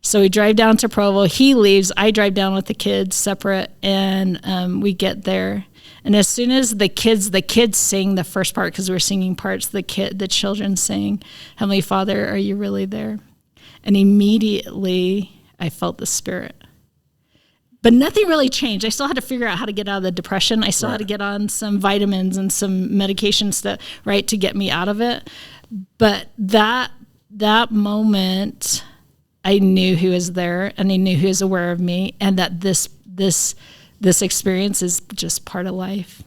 So we drive down to Provo. He leaves. I drive down with the kids separate and we get there. And as soon as the kids sing the first part, because we're singing parts, the children sing, Heavenly Father, are you really there? And immediately I felt the Spirit. But nothing really changed. I still had to figure out how to get out of the depression. I still had to get on some vitamins and some medications to get me out of it. But that moment, I knew he was there and I knew he was aware of me and that this experience is just part of life.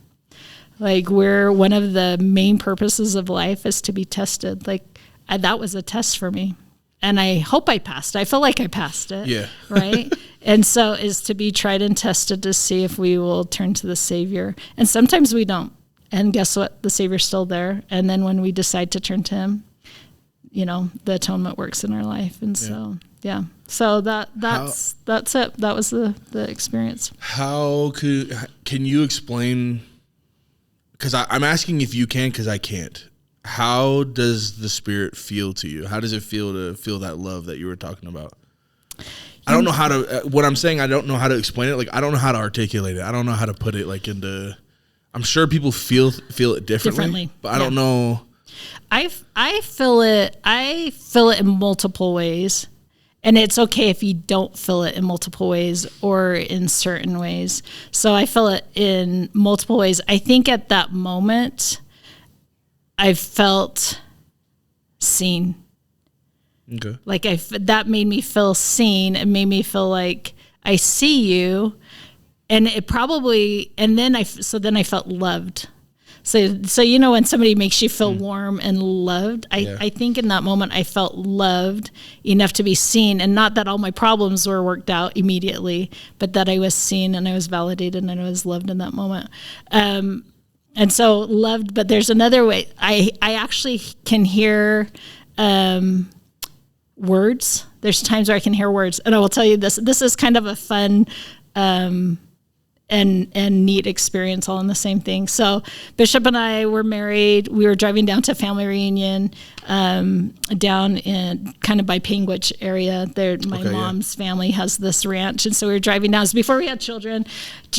Like one of the main purposes of life is to be tested. That was a test for me. And I hope I passed. I feel like I passed it. Yeah. Right? And so is to be tried and tested to see if we will turn to the Savior. And sometimes we don't. And guess what? The Savior's still there. And then when we decide to turn to him, the atonement works in our life. And so, yeah. So that's it. That was the experience. How can you explain? Because I'm asking if you can, because I can't. How does the Spirit feel to you? How does it feel to feel that love that you were talking about? I don't know how to. What I'm saying, I don't know how to explain it. I don't know how to articulate it. I don't know how to put it into. I'm sure people feel it differently. But I don't know. I feel it. I feel it in multiple ways. And it's okay if you don't feel it in multiple ways or in certain ways. So I feel it in multiple ways. I think at that moment, I felt seen. Okay. That made me feel seen. It made me feel like I see you. And it probably, and then I felt loved. So when somebody makes you feel warm and loved, I think in that moment I felt loved enough to be seen, and not that all my problems were worked out immediately, but that I was seen and I was validated and I was loved in that moment. And so loved, but there's another way. I actually can hear words. There's times where I can hear words, and I will tell you this. This is kind of a fun and neat experience all in the same thing. So Bishop and I were married. We were driving down to family reunion down in kind of by Panguitch area. There, my mom's family has this ranch, and so we were driving down. So before we had children,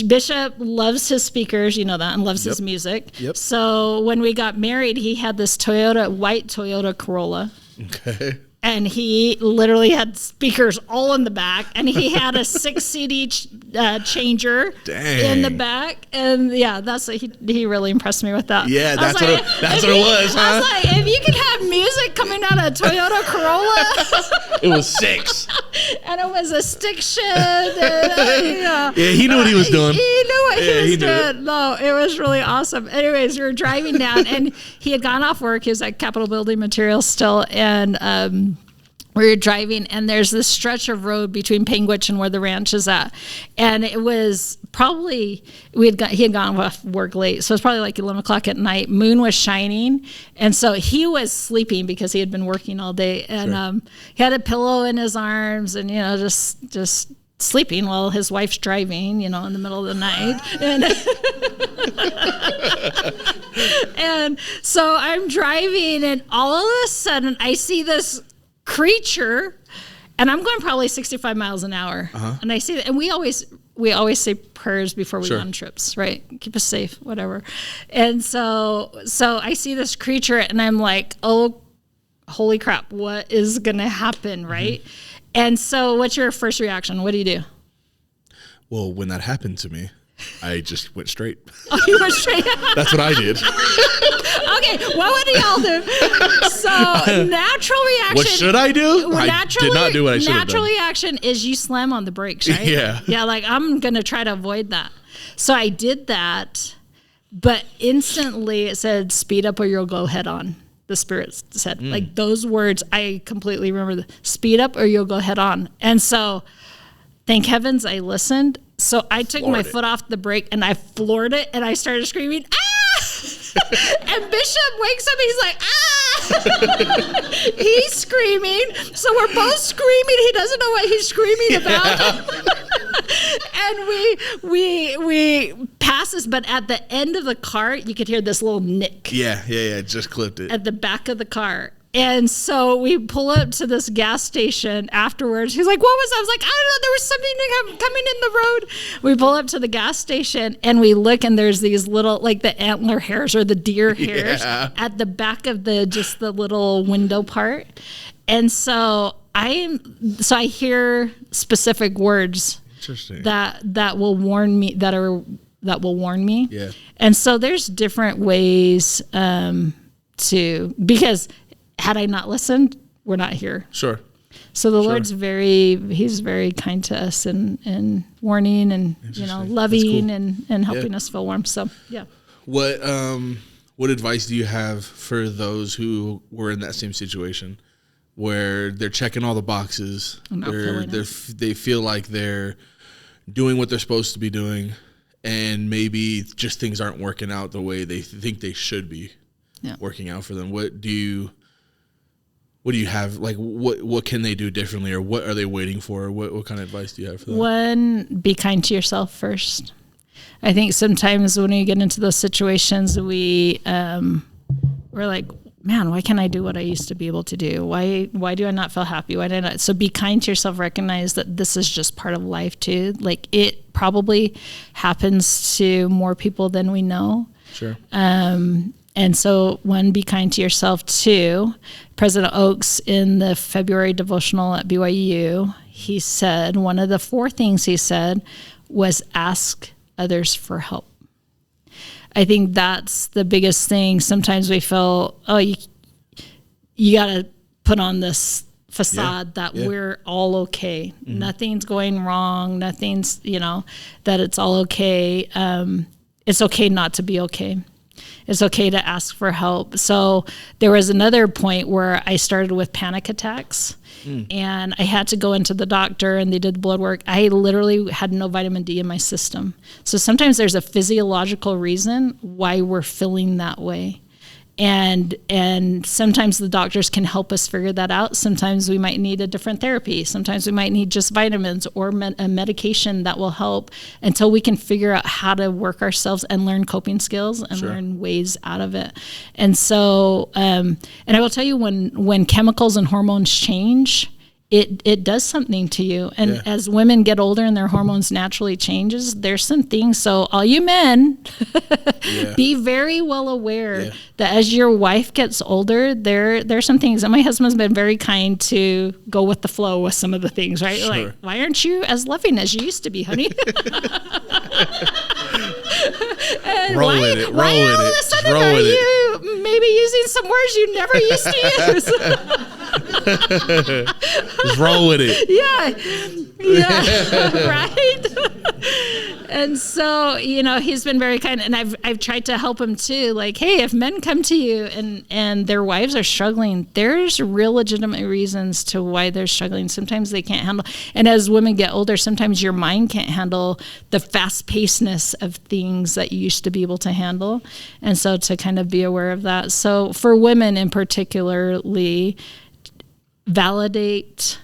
Bishop loves his speakers, you know that, and loves his music. Yep. So when we got married, he had this white Toyota Corolla. Okay. And he literally had speakers all in the back, and he had a 6 CD changer in the back, and that's what he really impressed me with that. Yeah, that's what it was. Huh? I was like, if you could have music coming out of a Toyota Corolla, it was 6, and it was a stick shift. And, yeah, he knew what he was doing. He knew what he was doing. No, it was really awesome. Anyways, we were driving down, and he had gone off work. He was at Capital Building Materials still, and we were driving, and there's this stretch of road between Panguitch and where the ranch is at. And it was probably, he had gone off work late, so it was probably like 11 o'clock at night. Moon was shining, and so he was sleeping because he had been working all day. And he had a pillow in his arms, and, just sleeping while his wife's driving, in the middle of the night. And so I'm driving, and all of a sudden I see this creature, and I'm going probably 65 miles an hour. And I see that, and we always say prayers before we go on trips, right? Keep us safe, whatever. And so I see this creature, and I'm like, oh, holy crap, what is going to happen, right? And so what's your first reaction? What do you do? Well, when that happened to me, I just went straight. Oh, you went straight? That's what I did. Okay, what would y'all do? So, natural reaction. What should I do? I did not do what I should have done. Natural reaction is you slam on the brakes, right? Yeah. Yeah, like I'm going to try to avoid that. So I did that, but instantly it said, speed up or you'll go head on. The Spirit said, like those words, I completely remember, speed up or you'll go head on. And so, thank heavens I listened. So I took my foot off the brake and I floored it, and I started screaming, ah! And Bishop wakes up, he's like, ah! He's screaming. So we're both screaming. He doesn't know what he's screaming about. And we pass this, but at the end of the car, you could hear this little nick. Yeah, just clipped it. At the back of the car. And so we pull up to this gas station afterwards. He's like, what was that? I was like, I don't know. There was something coming in the road. We pull up to the gas station, and we look, and there's these little, like the antler hairs or the deer hairs at the back of the little window part. And so I hear specific words that will warn me, that will warn me. Yeah. And so there's different ways because had I not listened, we're not here. Sure. So the Lord's he's very kind to us and warning and, loving and helping us feel warm. So, yeah. What advice do you have for those who were in that same situation where they're checking all the boxes, they feel like they're doing what they're supposed to be doing, and maybe just things aren't working out the way they think they should be working out for them? What do you have? Like, what can they do differently, or what are they waiting for? What kind of advice do you have for them? One, be kind to yourself first. I think sometimes when we get into those situations, we're like, man, why can't I do what I used to be able to do? Why do I not feel happy? Why did I not? So be kind to yourself. Recognize that this is just part of life too. Like, it probably happens to more people than we know. Sure. And so, one, be kind to yourself. Two, President Oaks in the February devotional at BYU, he said, one of the 4 things he said was ask others for help. I think that's the biggest thing. Sometimes we feel, you got to put on this facade that we're all okay. Mm-hmm. Nothing's going wrong. Nothing's, that it's all okay. It's okay not to be okay. It's okay to ask for help. So there was another point where I started with panic attacks, and I had to go into the doctor, and they did the blood work. I literally had no vitamin D in my system. So sometimes there's a physiological reason why we're feeling that way. And sometimes the doctors can help us figure that out. Sometimes we might need a different therapy. Sometimes we might need just vitamins or a medication that will help until we can figure out how to work ourselves and learn coping skills and learn ways out of it. And so, and I will tell you, when chemicals and hormones change, it does something to you. And as women get older and their hormones naturally changes, there's some things. So all you men, be very well aware that as your wife gets older, there's some things. And my husband's been very kind to go with the flow with some of the things, right? Sure. Like, why aren't you as loving as you used to be, honey? Roll with it. Why all of a sudden are you maybe using some words you never used to use? Just roll with it. Yeah, right? And so, he's been very kind, and I've tried to help him too. Like, hey, if men come to you and their wives are struggling, there's real legitimate reasons to why they're struggling. Sometimes they can't handle, and as women get older, sometimes your mind can't handle the fast-pacedness of things that you used to be able to handle. And so to kind of be aware of that. So for women in particularly, validate,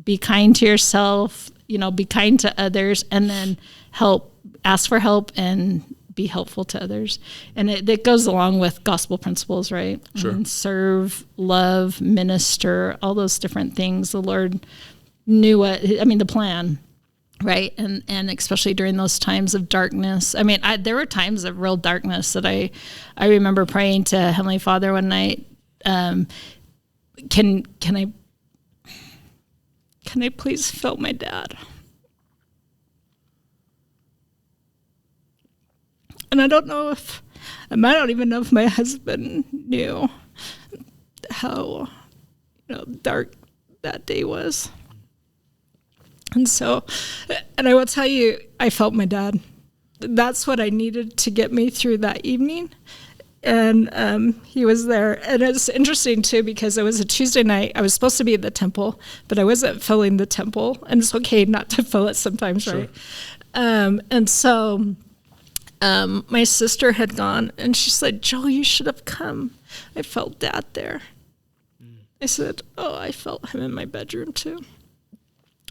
be kind to yourself, be kind to others, and then ask for help and be helpful to others. And it goes along with gospel principles, right? Sure. And serve, love, minister, all those different things. The Lord knew the plan, right? And especially during those times of darkness. There were times of real darkness that I remember praying to Heavenly Father one night, can I please fill my dad? And I don't even know if my husband knew how dark that day was. And so, and I will tell you, I felt my dad. That's what I needed to get me through that evening. And he was there. And it's interesting, too, because it was a Tuesday night. I was supposed to be at the temple, but I wasn't filling the temple. And it's okay not to fill it sometimes, right? And so my sister had gone, and she said, Joe, you should have come. I felt Dad there. I said, oh, I felt him in my bedroom, too.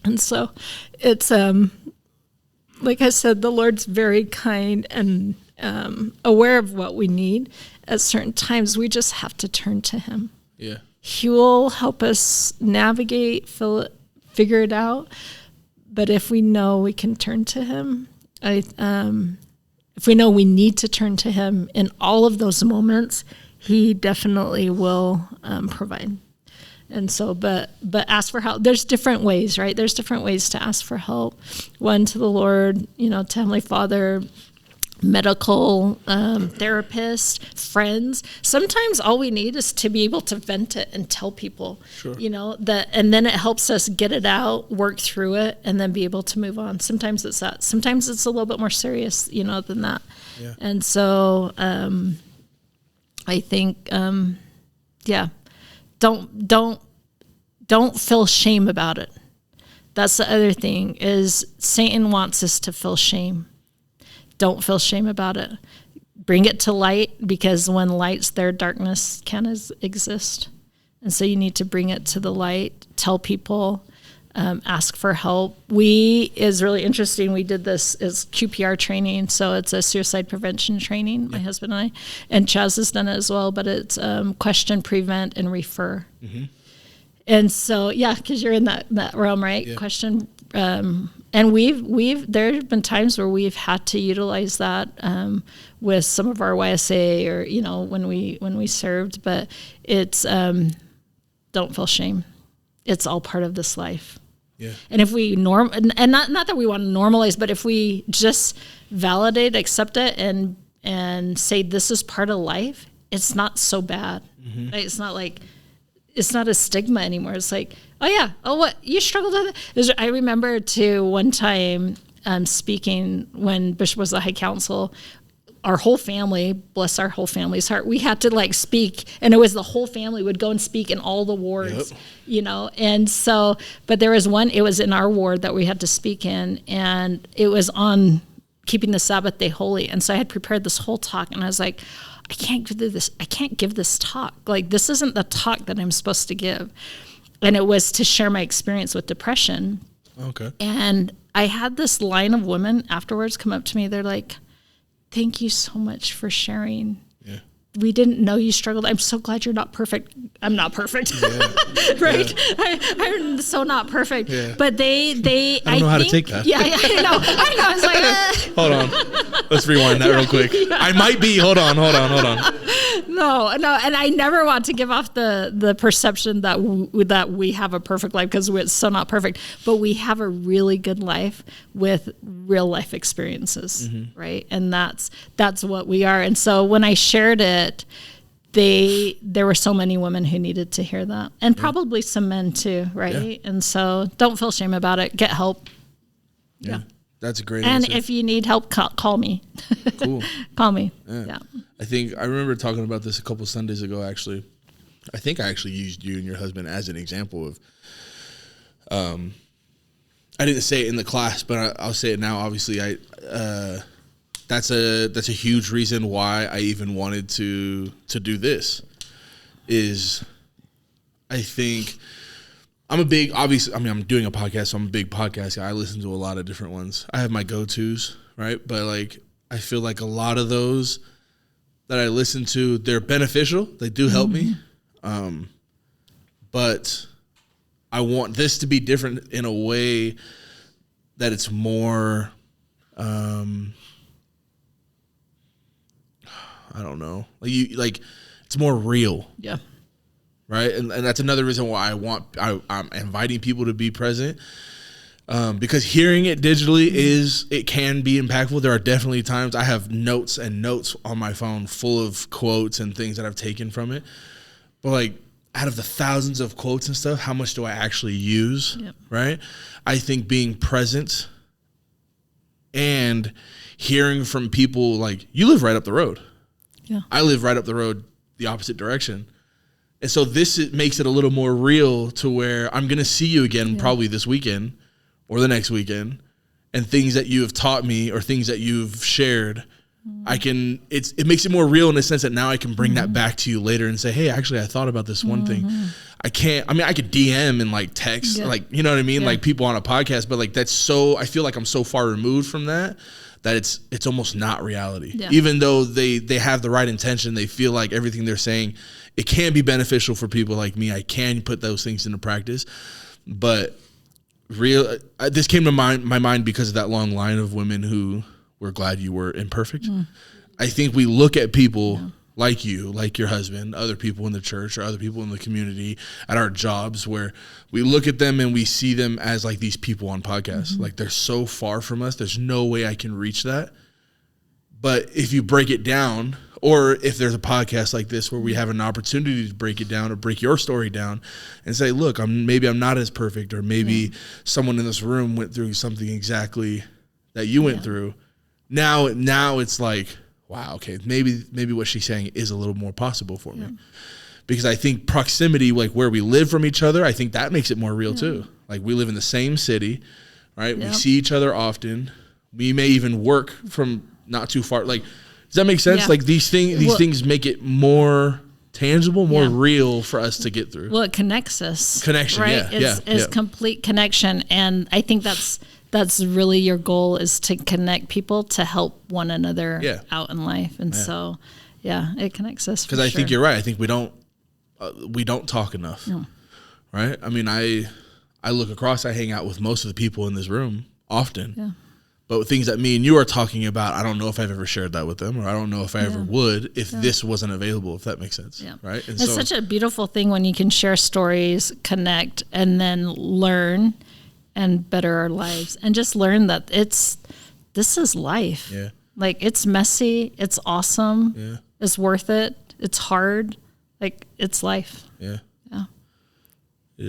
And so it's, like I said, the Lord's very kind and aware of what we need. At certain times, we just have to turn to Him. Yeah, He will help us navigate, figure it out. But if we know we can turn to Him, if we know we need to turn to Him in all of those moments, He definitely will provide. And so, but ask for help. There's different ways, right? There's different ways to ask for help. One, to the Lord, to Heavenly Father, medical therapist, friends. Sometimes all we need is to be able to vent it and tell people, and then it helps us get it out, work through it, and then be able to move on. Sometimes it's that. Sometimes it's a little bit more serious, than that. Yeah. And so I think, don't feel shame about it. That's the other thing, is Satan wants us to feel shame. Don't feel shame about it. Bring it to light, because when light's there, darkness can exist. And so you need to bring it to the light, tell people, ask for help. It's really interesting. We did this as QPR training. So it's a suicide prevention training, my husband and I, and Chaz has done it as well, but it's question, prevent, and refer. Mm-hmm. And so, because you're in that realm, right? Yeah. Question, and there have been times where we've had to utilize that with some of our YSA or when we served. But it's don't feel shame. It's all part of this life. Yeah. And if we and not that we want to normalize, but if we just validate, accept it, and say this is part of life, it's not so bad. Mm-hmm. Right? It's not like. It's not a stigma anymore. It's like, what, you struggled with it? I remember one time speaking when Bishop was the High Council, our whole family, bless our whole family's heart, we had to speak, and it was the whole family would go and speak in all the wards, and so, but there was it was in our ward that we had to speak in, and it was on keeping the Sabbath day holy. And so I had prepared this whole talk, and I was like, I can't give this talk. Like, this isn't the talk that I'm supposed to give. And it was to share my experience with depression. Okay. And I had this line of women afterwards come up to me. They're like, thank you so much for sharing. Yeah. We didn't know you struggled. I'm so glad you're not perfect. I'm not perfect. Yeah. Right? Yeah. I'm so not perfect. Yeah. But they I don't know how to take that. Yeah, I know. I was like, Hold on. Let's rewind that real quick. Yeah. I might be. Hold on. No. And I never want to give off the perception that we have a perfect life, because it's so not perfect. But we have a really good life with real life experiences, right? And that's what we are. And so when I shared it, there were so many women who needed to hear that, and probably some men too, right? Yeah. And so don't feel shame about it. Get help. Yeah. That's a great answer. And if you need help, call me. Cool. Call me. Yeah. I remember talking about this a couple Sundays ago, actually. I think I actually used you and your husband as an example of, I didn't say it in the class, but I'll say it now. Obviously, that's a huge reason why I even wanted to do this. Is I think I'm doing a podcast, so I'm a big podcast guy. I listen to a lot of different ones. I have my go-tos, right? But like, I feel like a lot of those that I listen to, they're beneficial. They do help me. But I want this to be different in a way that it's more, I don't know, it's more real. Yeah. Right. And that's another reason why I'm inviting people to be present. Because hearing it digitally it can be impactful. There are definitely times I have notes and notes on my phone full of quotes and things that I've taken from it. But like, out of the thousands of quotes and stuff, how much do I actually use? Yep. Right. I think being present and hearing from people, like, you live right up the road. Yeah. I live right up the road, the opposite direction. And so makes it a little more real, to where I'm going to see you again probably this weekend or the next weekend, and things that you have taught me or things that you've shared, it makes it more real in the sense that now I can bring that back to you later and say, hey, actually, I thought about this one thing. I could DM and like text, like, you know what I mean? Yeah. Like people on a podcast, but like, I feel like I'm so far removed from that it's almost not reality. Yeah. Even though they have the right intention, they feel like everything they're saying, it can be beneficial for people like me. I can put those things into practice, but this came to my mind because of that long line of women who were glad you were imperfect. I think we look at people like you, like your husband, other people in the church or other people in the community at our jobs, where we look at them and we see them as like these people on podcasts. Like, they're so far from us. There's no way I can reach that. But if you break it down, or if there's a podcast like this where we have an opportunity to break it down or break your story down and say, look, maybe I'm not as perfect, or maybe someone in this room went through something exactly that you went through. Now it's like, wow, okay, maybe what she's saying is a little more possible for me. Because I think proximity, like where we live from each other, I think that makes it more real too. Like, we live in the same city, right? We see each other often. We may even work from not too far. Like, does that make sense? Yeah. Like, these things make it more tangible, more real for us to get through. Well, it connects us. Connection, right? It's complete connection. And I think that's really your goal, is to connect people to help one another out in life. And so, it connects us. Because I think you're right. I think we don't talk enough, right? I mean, I look across, I hang out with most of the people in this room often. Yeah. But things that me and you are talking about, I don't know if I've ever shared that with them, or I don't know if I ever would if this wasn't available, if that makes sense. Yeah. Right? And it's such a beautiful thing when you can share stories, connect, and then learn and better our lives, and just learn that this is life. Yeah. Like, it's messy, it's awesome, it's worth it, it's hard, like, it's life. Yeah. Yeah. It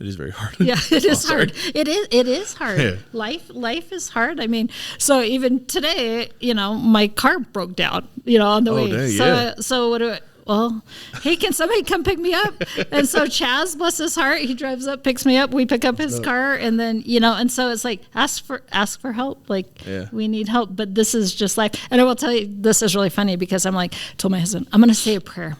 is very hard. Yeah, it is hard. It is hard. Yeah. Life is hard. I mean, so even today, my car broke down, on the way. Dang, so well, hey, can somebody come pick me up? And so Chaz, bless his heart, he drives up, picks me up. We pick up his car, and then, and so it's like, ask for help. Like, we need help, but this is just life. And I will tell you, this is really funny because I'm like, told my husband, I'm going to say a prayer.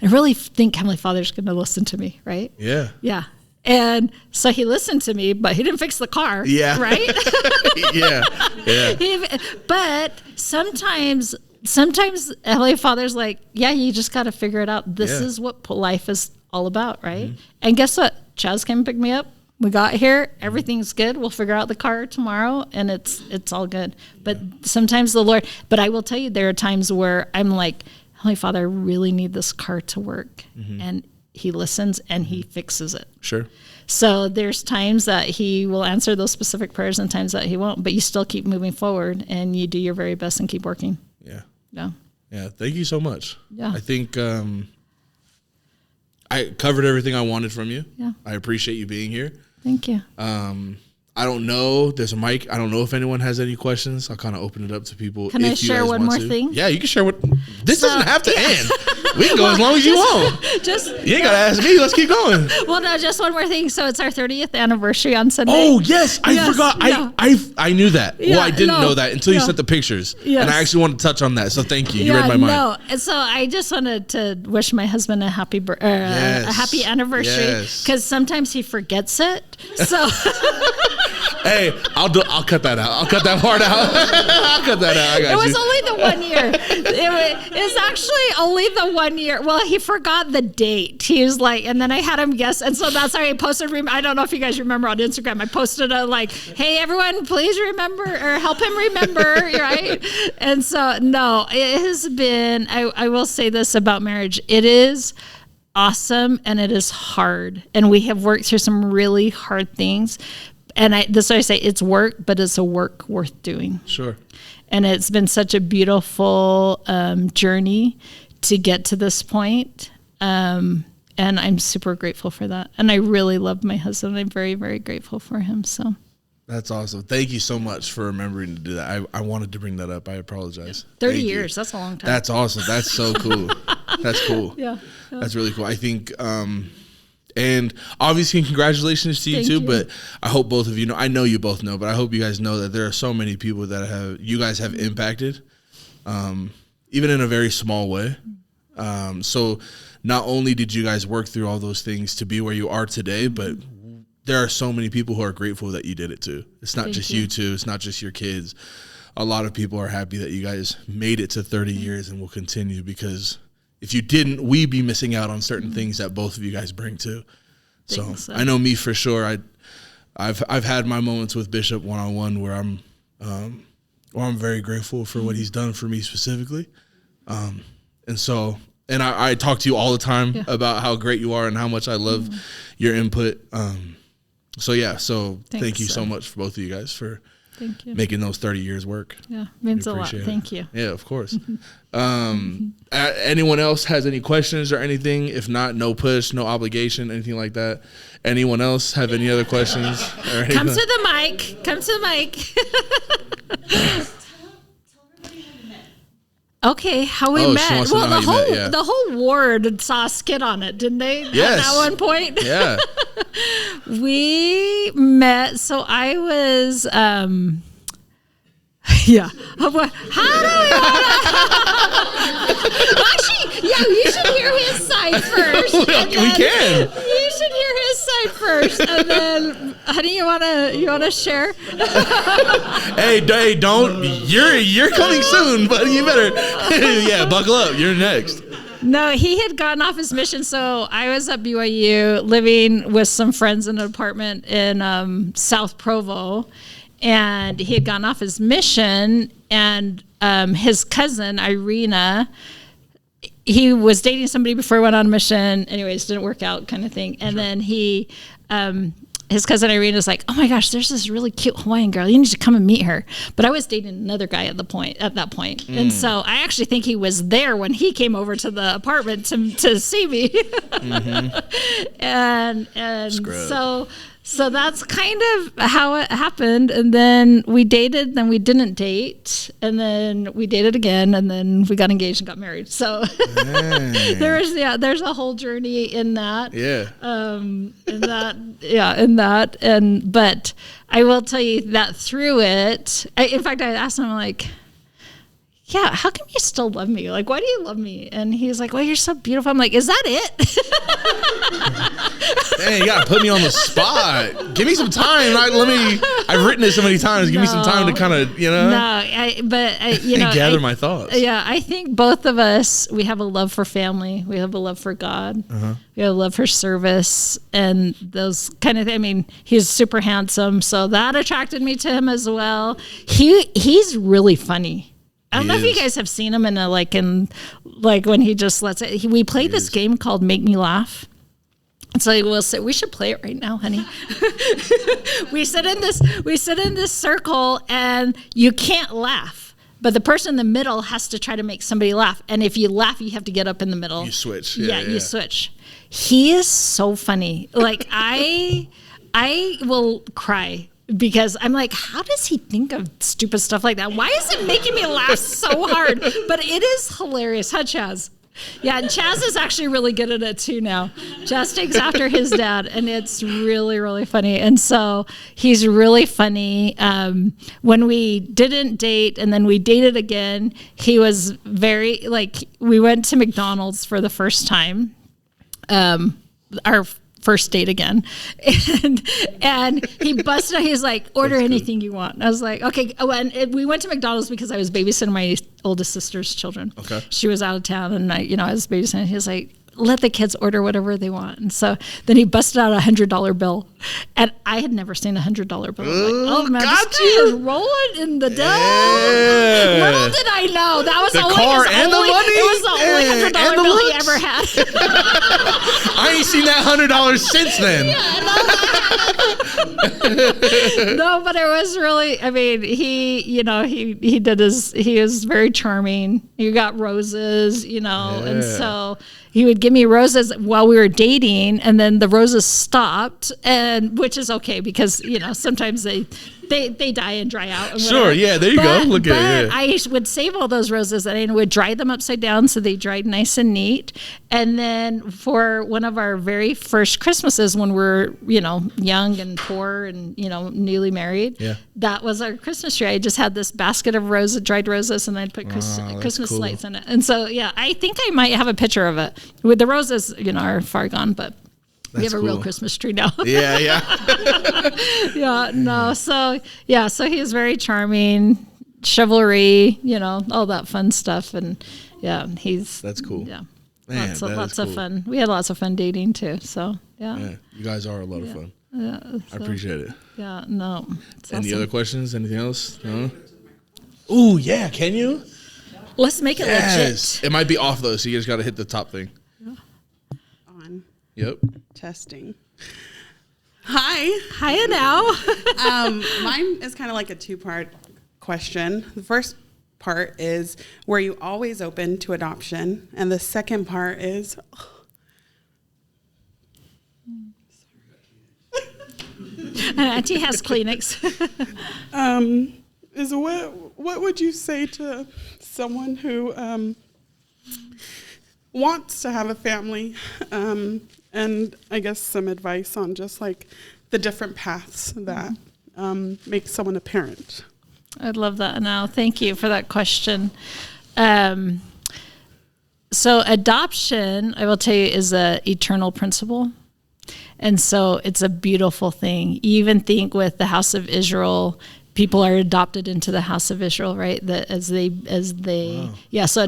I really think Heavenly Father's going to listen to me, right? Yeah. Yeah. And so he listened to me, but he didn't fix the car. Yeah. Right? Yeah. But sometimes Heavenly Father's like, yeah, you just got to figure it out. This is what life is all about, right? Mm-hmm. And guess what? Chaz came and picked me up. We got here. Everything's good. We'll figure out the car tomorrow, and it's all good. But sometimes the Lord, but I will tell you, there are times where I'm like, Holy Father, I really need this car to work. Mm-hmm. And he listens and he fixes it. Sure. So there's times that he will answer those specific prayers and times that he won't, but you still keep moving forward and you do your very best and keep working. Yeah. Yeah. Yeah. Thank you so much. Yeah. I think I covered everything I wanted from you. Yeah. I appreciate you being here. Thank you. I don't know. There's a mic. I don't know if anyone has any questions. I'll kind of open it up to people. Can I share one more thing? Yeah, you can share what. This doesn't have to end. We can go as long as you want. You ain't got to ask me. Let's keep going. Well, no, just one more thing. So it's our 30th anniversary on Sunday. Oh, yes. I forgot. Yeah. I knew that. Yeah, well, I didn't know that until you sent the pictures. Yes. And I actually wanted to touch on that. So thank you. You read my mind. No. And so I just wanted to wish my husband a happy anniversary because sometimes he forgets it. So. Hey, I'll cut that out. I'll cut that part out. I'll cut that out. I got it was only the 1 year. It's actually only the 1 year. Well, he forgot the date. He was like, and then I had him guess. And so that's how I posted. I don't know if you guys remember on Instagram. I posted hey, everyone, please remember or help him remember, right? And so, no, it has been, I will say this about marriage. It is awesome and it is hard. And we have worked through some really hard things. And this is what I say, it's work, but it's a work worth doing. Sure. And it's been such a beautiful journey to get to this point. And I'm super grateful for that. And I really love my husband. I'm very, very grateful for him. So that's awesome. Thank you so much for remembering to do that. I wanted to bring that up. I apologize. 30 years. That's a long time. That's awesome. That's so cool. That's cool. Yeah. That's really cool. I think... and obviously, congratulations to you too. But I hope both of you know. I know you both know, but I hope you guys know that there are so many people that you guys have impacted, even in a very small way. So not only did you guys work through all those things to be where you are today, but there are so many people who are grateful that you did it too. It's not just you two. It's not just your kids. A lot of people are happy that you guys made it to 30 years and will continue because. If you didn't, we'd be missing out on certain things that both of you guys bring too. So I know me for sure. I've had my moments with Bishop one-on-one where I'm very grateful for what he's done for me specifically. And I talk to you all the time about how great you are and how much I love your input. So thank you so much for both of you guys for making those 30 years work. Yeah, means a lot. Thank you. Yeah, of course. Anyone else has any questions or anything? If not, no push, no obligation, anything like that. Anyone else have any other questions? Or Come to the mic. Come to the mic. Okay, how we met. Well, the whole ward saw a skit on it, didn't they? Yes. At one point. Yeah. We met. So I was. Yeah. How do we Actually, yeah, you should hear his side first. We can. You should hear his side first, and then, honey, you wanna share? Hey, don't. You're coming soon, but you better. Yeah, buckle up. You're next. No, he had gotten off his mission. So I was at BYU living with some friends in an apartment in South Provo. And he had gone off his mission, and his cousin, Irina, he was dating somebody before he went on a mission. Anyways, didn't work out kind of thing. And then his cousin Irina is like, oh my gosh, there's this really cute Hawaiian girl. You need to come and meet her. But I was dating another guy at that point. And so I actually think he was there when he came over to the apartment to see me. And So that's kind of how it happened. And then we dated, then we didn't date, and then we dated again, and then we got engaged and got married. So there's a whole journey in that. Yeah. But I will tell you that through it, in fact, I asked him, I'm like, yeah, how come you still love me? Like, why do you love me? And he's like, well, you're so beautiful. I'm like, is that it? Dang, you gotta put me on the spot. Give me some time. I've written it so many times. Give me some time to kind of, gather my thoughts. Yeah, I think both of us, we have a love for family. We have a love for God. Uh-huh. We have a love for service and those kind of things. I mean, he's super handsome, so that attracted me to him as well. He's really funny. I don't know if you guys have seen him when he just lets it. We played this game called Make Me Laugh. So we'll say we should play it right now, honey. we sit in this circle, and you can't laugh, but the person in the middle has to try to make somebody laugh. And if you laugh, you have to get up in the middle. You switch. You switch. He is so funny. Like I will cry. Because I'm like, how does he think of stupid stuff like that? Why is it making me laugh so hard? But it is hilarious. Huh, Chaz? Yeah, and Chaz is actually really good at it too now. Chaz takes after his dad, and it's really, really funny. And so he's really funny. When we didn't date and then we dated again, he was very, we went to McDonald's for the first time. Our first date again, and he busted out. He's like, order anything you want. And I was like, okay. Oh, and we went to McDonald's because I was babysitting my oldest sister's children. Okay, she was out of town, and I was babysitting. He was like, let the kids order whatever they want. And so then he busted out $100 bill, and I had never seen $100 bill. Like, oh man, this guy is rolling in the dough. Yeah. Little did I know that was the car and the money. It was the only $100 bill he ever had. I ain't seen that $100 since then. No, but it was really. I mean, he is very charming. You got roses, and so he would give me roses while we were dating, and then the roses stopped, and which is okay because sometimes they die and dry out. And sure, yeah, there you go. Look at it. I would save all those roses, and I would dry them upside down so they dried nice and neat. And then for one of our very first Christmases, when we're young and poor and newly married, that was our Christmas tree. I just had this basket of dried roses, and I'd put Christmas lights in it. And so I think I might have a picture of it. With the roses, are far gone, but. We have a real Christmas tree now. Yeah. Yeah, no. So he's very charming, chivalry, all that fun stuff. And that's cool. Yeah. Man, lots of fun. We had lots of fun dating too. So, yeah. You guys are a lot of fun. Yeah. I appreciate it. Yeah, no. Any other questions? Anything else? No? Ooh, yeah. Can you? Let's make it legit. It might be off though, so you just got to hit the top thing. On. Yep. Testing. Hi now. Mine is kind of like a two-part question. The first part is, were you always open to adoption? And the second part is, Auntie has Kleenex. is what would you say to someone who wants to have a family? And I guess some advice on just like the different paths that make someone a parent. I'd love that. Now, thank you for that question. So adoption, I will tell you, is an eternal principle. And so it's a beautiful thing. You even think with the house of Israel, people are adopted into the house of Israel, right? So adoption.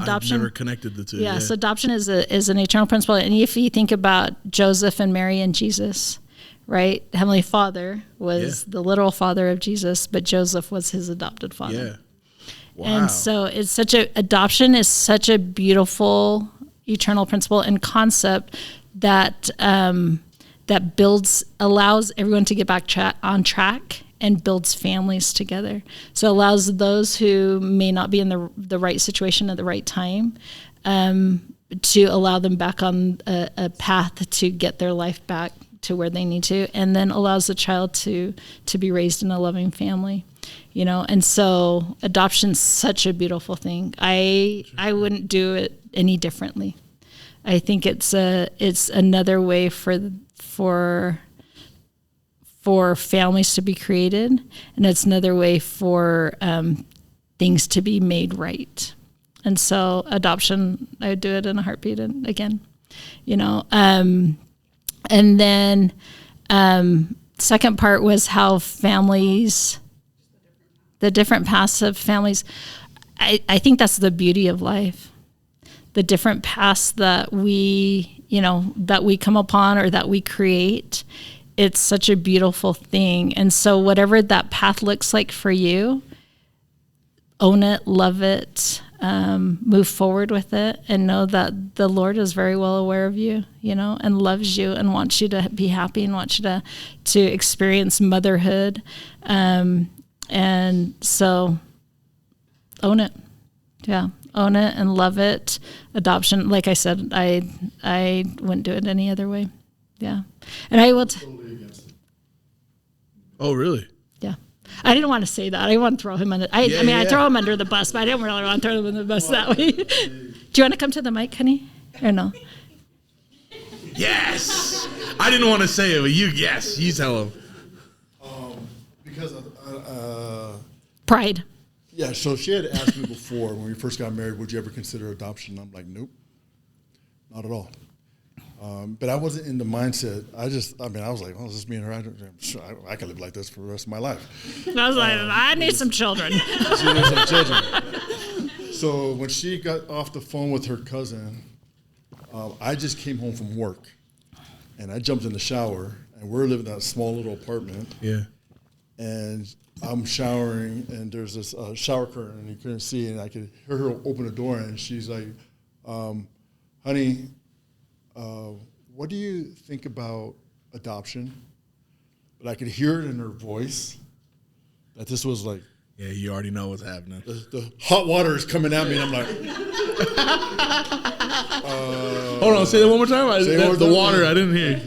I've never connected the two. Yeah, so adoption is an eternal principle. And if you think about Joseph and Mary and Jesus, right? Heavenly Father was the literal father of Jesus, but Joseph was his adopted father. Yeah. Wow. And so adoption is such a beautiful eternal principle and concept that allows everyone to get back on track and builds families together. So it allows those who may not be in the right situation at the right time to allow them back on a path to get their life back to where they need to, and then allows the child to be raised in a loving family, you know. And so adoption's such a beautiful thing. I wouldn't do it any differently. I think it's another way for families to be created, and it's another way for things to be made right. And so adoption, I would do it in a heartbeat again, you know. And then second part was how families, the different paths of families, I think that's the beauty of life. The different paths that we come upon or that we create, it's such a beautiful thing. And so whatever that path looks like for you, own it, love it, move forward with it, and know that the Lord is very well aware of you, you know, and loves you and wants you to be happy and wants you to experience motherhood. And so own it. Yeah. Own it and love it. Adoption, like I said, I wouldn't do it any other way. Yeah. And I will Oh, really? Yeah. I didn't want to say that. I didn't want to throw him under. I throw him under the bus, but I didn't really want to throw him under the bus that way. Do you want to come to the mic, honey, or no? Yes. I didn't want to say it, but you tell him. Because Pride. yeah, so she had asked me before when we first got married, would you ever consider adoption? I'm like, nope, not at all. But I wasn't in the mindset. I was like, well, it's just me and her. I'm sure I can live like this for the rest of my life. I was like, I need some children. She needs some children. So when she got off the phone with her cousin, I just came home from work, and I jumped in the shower, and we're living in a small little apartment. Yeah. And I'm showering, and there's this shower curtain, and you couldn't see, and I could hear her open the door, and she's like, honey, what do you think about adoption? But I could hear it in her voice that this was like, yeah, you already know what's happening. the hot water is coming at me, and I'm like, hold on, say that one more time. The water, I didn't hear.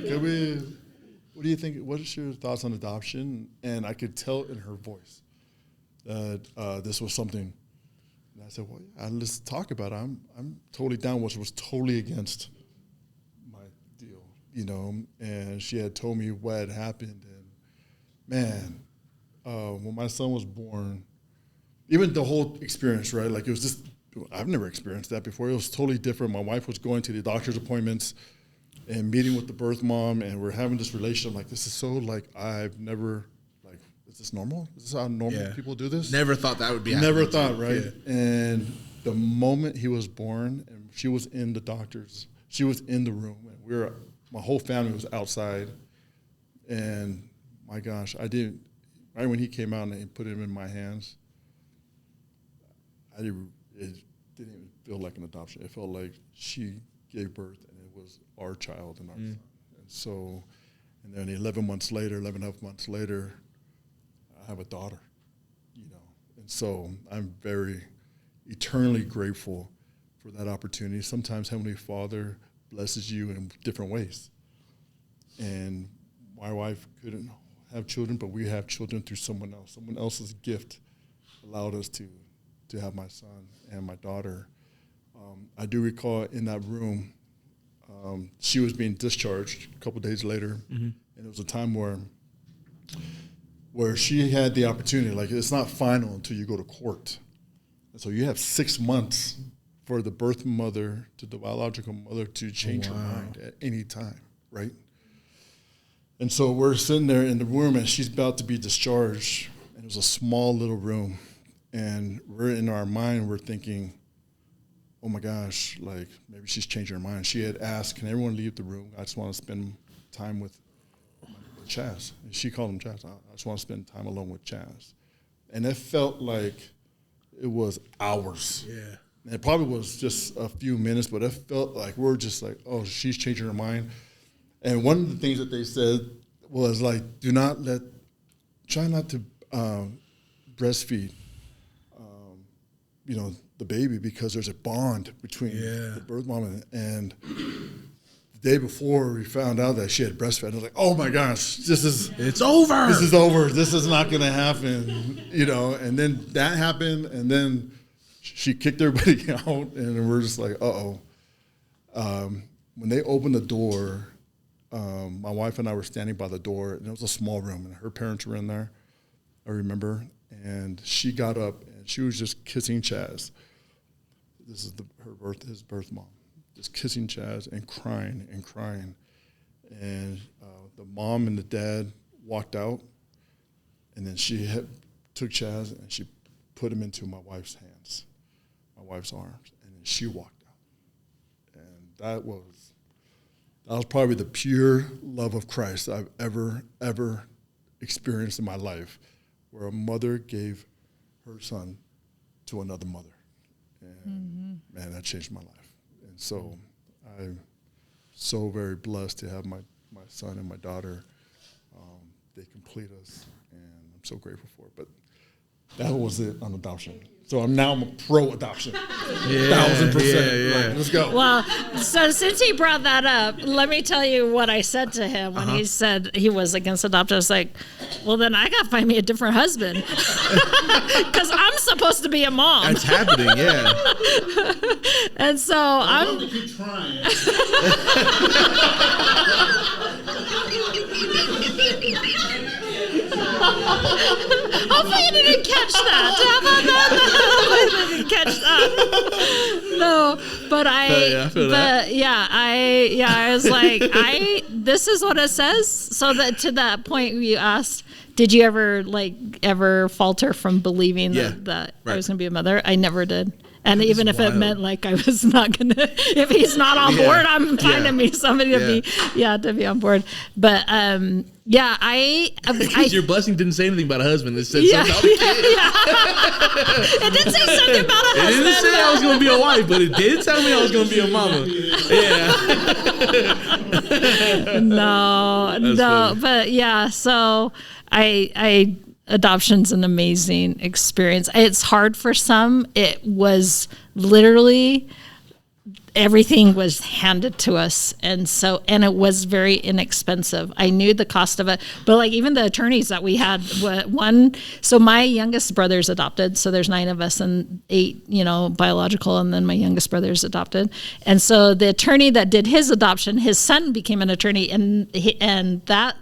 Can we? What do you think? What is your thoughts on adoption? And I could tell in her voice that this was something. And I said, well, yeah, let's talk about it. I'm totally down, which was totally against my deal, you know. And she had told me what had happened. And, man, when my son was born, even the whole experience, right? Like, it was just, I've never experienced that before. It was totally different. My wife was going to the doctor's appointments and meeting with the birth mom, and we're having this relationship. Like, this is so, like, I've never, like, is this normal? Is this how normal people do this? Never thought that would be happening. Never happening. thought, right? Yeah. And the moment he was born, and she was in the room, and my whole family was outside, and my gosh, right when he came out and put him in my hands, it didn't even feel like an adoption. It felt like she gave birth, and it was our child and our son. And so, and then 11 and a half months later, I have a daughter, you know. And so I'm very eternally grateful for that opportunity. Sometimes Heavenly Father blesses you in different ways. And my wife couldn't have children, but we have children through someone else. Someone else's gift allowed us to have my son and my daughter. I do recall in that room, she was being discharged a couple days later, and it was a time where she had the opportunity, like, it's not final until you go to court. And so you have 6 months for the birth mother to the biological mother to change her mind at any time, right? And so we're sitting there in the room, and she's about to be discharged, and it was a small little room, and we're in our mind, we're thinking, oh my gosh, like, maybe she's changing her mind. She had asked, can everyone leave the room? I just want to spend time with Chaz. And she called him Chaz. I just want to spend time alone with Chaz. And it felt like it was hours. Yeah. And it probably was just a few minutes, but it felt like we're just like, oh, she's changing her mind. And one of the things that they said was, like, try not to breastfeed, you know, the baby, because there's a bond between the birth mom and day before we found out that she had breastfed, I was like, oh my gosh, It's over. This is over. This is not going to happen, you know. And then that happened, and then she kicked everybody out, and we're just like, uh-oh. When they opened the door, my wife and I were standing by the door, and it was a small room, and her parents were in there, I remember. And she got up, and she was just kissing Chaz. This is his birth mom. Just kissing Chaz and crying and crying. And the mom and the dad walked out, and then she took Chaz and she put him into my wife's hands, my wife's arms, and then she walked out. And that was probably the pure love of Christ I've ever experienced in my life, where a mother gave her son to another mother. And man, that changed my life. And so I'm so very blessed to have my son and my daughter. They complete us, and I'm so grateful for it. But that was it on adoption. So I'm a pro adoption. 1,000%. Yeah. Right, let's go. Well, so since he brought that up, let me tell you what I said to him when he said he was against adoption. I was like, well, then I got to find me a different husband because I'm supposed to be a mom. That's happening, yeah. And so I'm to keep trying. Hopefully you didn't catch that. How about that? Hopefully you didn't catch that. No, but I was like, this is what it says. So that to that point you asked, did you ever falter from believing that I was going to be a mother? I never did. And even if it meant like I was not gonna, if he's not on board, I'm finding me somebody to be on board. But because your blessing didn't say anything about a husband. It said something about a kid. It did say something about a husband. It didn't say I was gonna be a wife, but it did tell me I was gonna be a mama. Yeah. No, funny. But yeah. So I adoption's an amazing experience. It's hard for some. It was literally everything was handed to us, and it was very inexpensive. I knew the cost of it, but like even the attorneys that we had, so my youngest brother's adopted, so there's 9 of us and 8 biological, and then my youngest brother's adopted. And so the attorney that did his adoption, his son became an attorney, and that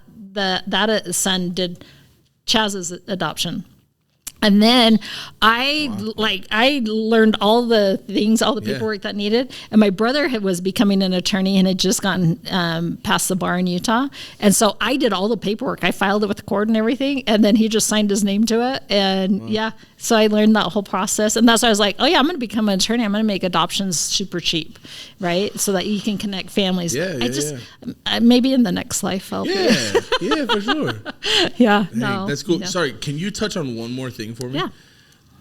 son did Chaz's adoption. And then I learned all the things, all the paperwork that needed. And my brother was becoming an attorney and had just gotten past the bar in Utah. And so I did all the paperwork. I filed it with the court and everything. And then he just signed his name to it. And so I learned that whole process. And that's why I was like, oh yeah, I'm going to become an attorney. I'm going to make adoptions super cheap, right? So that you can connect families. Maybe in the next life I'll be. Yeah, for sure. Yeah, hey, that's cool. Sorry, can you touch on one more thing for me? Yeah.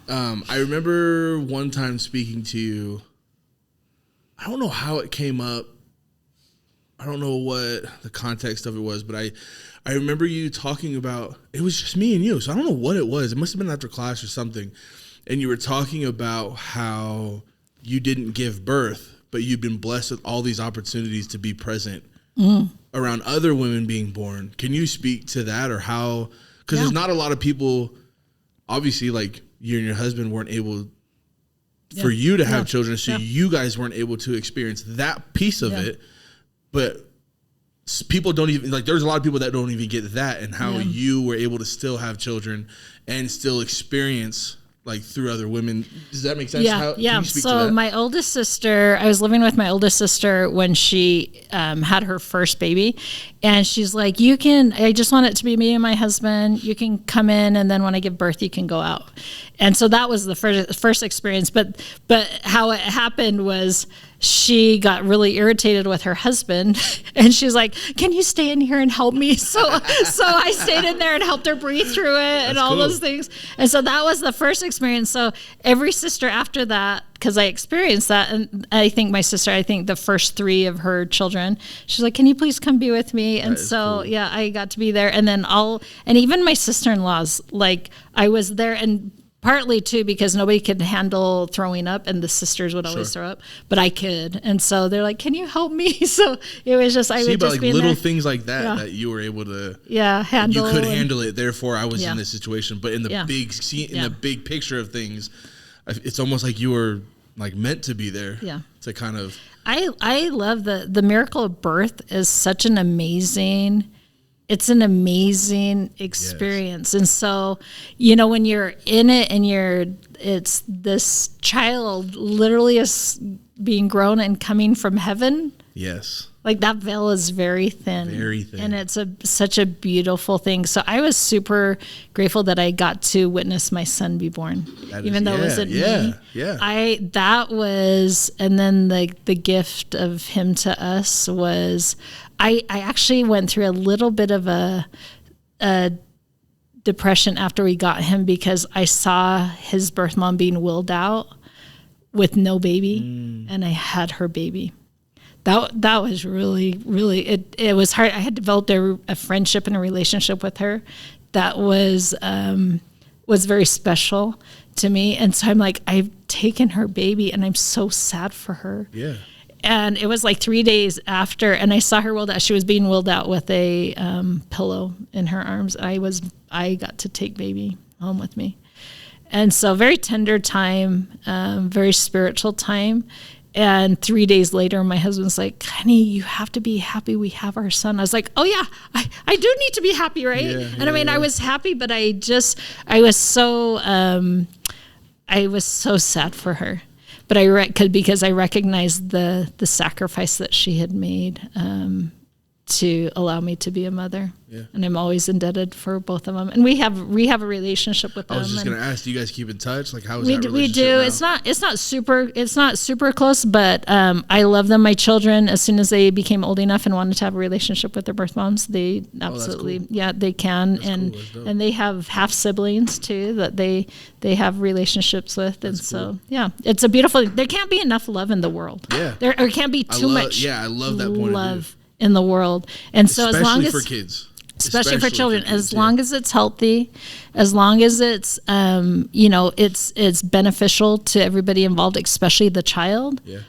I remember one time speaking to you. I don't know how it came up. I don't know what the context of it was, but I remember you talking about, it was just me and you, so I don't know what it was. It must have been after class or something. And you were talking about how you didn't give birth, but you've been blessed with all these opportunities to be present around other women being born. Can you speak to that, or how? Because there's not a lot of people, obviously, like you and your husband weren't able for you to have children, so you guys weren't able to experience that piece of it. But people don't even, like, there's a lot of people that don't even get that, and how you were able to still have children and still experience, like, through other women. Does that make sense? Can you speak to that? My oldest sister, I was living with my oldest sister when she had her first baby, and she's like, I just want it to be me and my husband. You can come in, and then when I give birth, you can go out. And so that was the first experience. But how it happened was, she got really irritated with her husband, and she's like, can you stay in here and help me? So I stayed in there and helped her breathe through it. That's and all those things. And so that was the first experience. So every sister after that, because I experienced that, and I think the first 3 of her children, she's like, can you please come be with me? And so, cool. I got to be there. And then and even my sister-in-laws, like, I was there, and Partly too because nobody could handle throwing up, and the sisters would always throw up, but I could, and so they're like, "Can you help me?" So it was just I would just like be little there. things like that that you were able to handle. You could handle it. Therefore, I was in this situation. But in the big scene, in Yeah. the big picture of things, it's almost like you were like meant to be there. Yeah. To kind of. I love the miracle of birth is such an amazing. It's an amazing experience. Yes. And so, when you're in it and it's this child literally is being grown and coming from heaven. Yes. Like that veil is very thin. Very thin. And it's such a beautiful thing. So I was super grateful that I got to witness my son be born. Even though it wasn't me. Yeah. And then the gift of him to us was I actually went through a little bit of a depression after we got him because I saw his birth mom being willed out with no baby, and I had her baby. That was really, really, it was hard. I had developed a friendship and a relationship with her that was very special to me. And so I'm like, I've taken her baby and I'm so sad for her. Yeah. And it was like 3 days after, and I saw her willed out. She was being willed out with a pillow in her arms. I got to take baby home with me. And so very tender time, very spiritual time. And 3 days later, my husband's like, honey, you have to be happy we have our son. I was like, oh yeah, I do need to be happy, right? Yeah, and I mean, I was happy, but I was so sad for her. But because I recognized the sacrifice that she had made to allow me to be a mother. Yeah. And I'm always indebted for both of them. And we have a relationship with them. I was just going to ask, do you guys keep in touch? Like, how is that relationship we do. now? It's not super close, but I love them. My children, as soon as they became old enough and wanted to have a relationship with their birth moms, they absolutely, cool. They can. That's cool. And they have half siblings too that they have relationships with. And so, it's a beautiful, there can't be enough love in the world. Yeah. There can't be too much. Yeah, I love that point of view. In the world. And so especially as long as for kids. Especially for children, as long as it's healthy, as long as it's it's beneficial to everybody involved, especially the child. Yeah.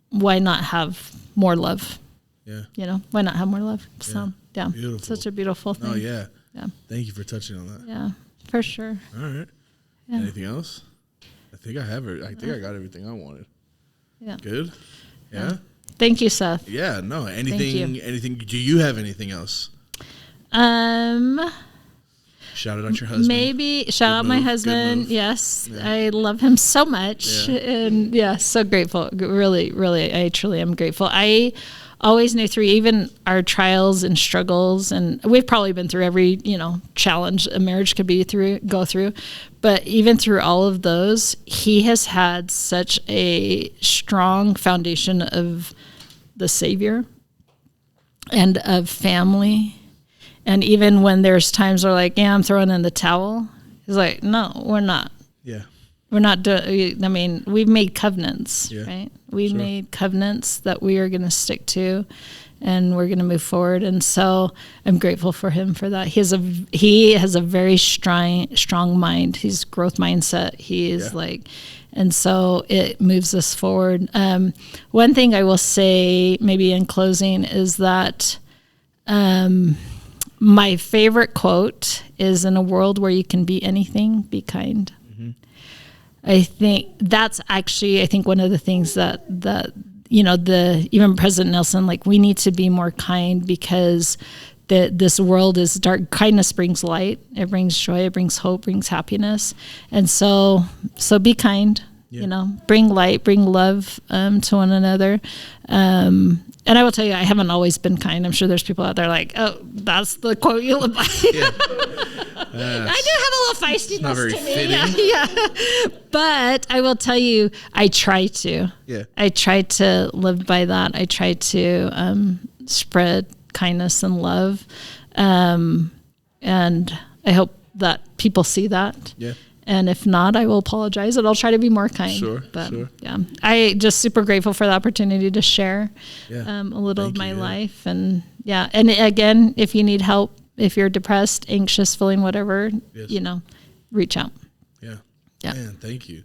Why not have more love? Yeah. Why not have more love? So Beautiful. Such a beautiful thing. Oh yeah. Yeah. Thank you for touching on that. Yeah, for sure. All right. Yeah. Anything else? I think I have it. I think I got everything I wanted. Yeah. Good. Yeah. Thank you, Seth. Yeah. No. Anything? Thank you. Anything? Do you have anything else? Shout out your husband. Maybe shout out my husband. Yes, I love him so much, and so grateful. Really, really, I truly am grateful. I always knew through even our trials and struggles, and we've probably been through every challenge a marriage could go through, but even through all of those, he has had such a strong foundation of the Savior and of family. And even when there's times where I'm throwing in the towel, he's like, no, we're not. Yeah. We're not doing, we've made covenants, right? We've made covenants that we are going to stick to and we're going to move forward. And so I'm grateful for him for that. He has a very strong mind. He's growth mindset. He is and so it moves us forward. One thing I will say maybe in closing is that, my favorite quote is, in a world where you can be anything, be kind. Mm-hmm. I think that's actually, one of the things that even President Nelson, we need to be more kind because this world is dark. Kindness brings light. It brings joy. It brings hope, brings happiness. And so be kind, bring light, bring love, to one another. And I will tell you, I haven't always been kind. I'm sure there's people out there like, oh, that's the quote you live by. I do have a little feistiness not very to me. fitting. Yeah. But I will tell you, I try to. Yeah. I try to live by that. I try to spread kindness and love. And I hope that people see that. Yeah. And if not, I will apologize and I'll try to be more kind. Sure. Yeah, I just super grateful for the opportunity to share a little Thank of my you, life. And and again, if you need help, if you're depressed, anxious, feeling whatever, reach out. Yeah. Yeah. Man, thank you.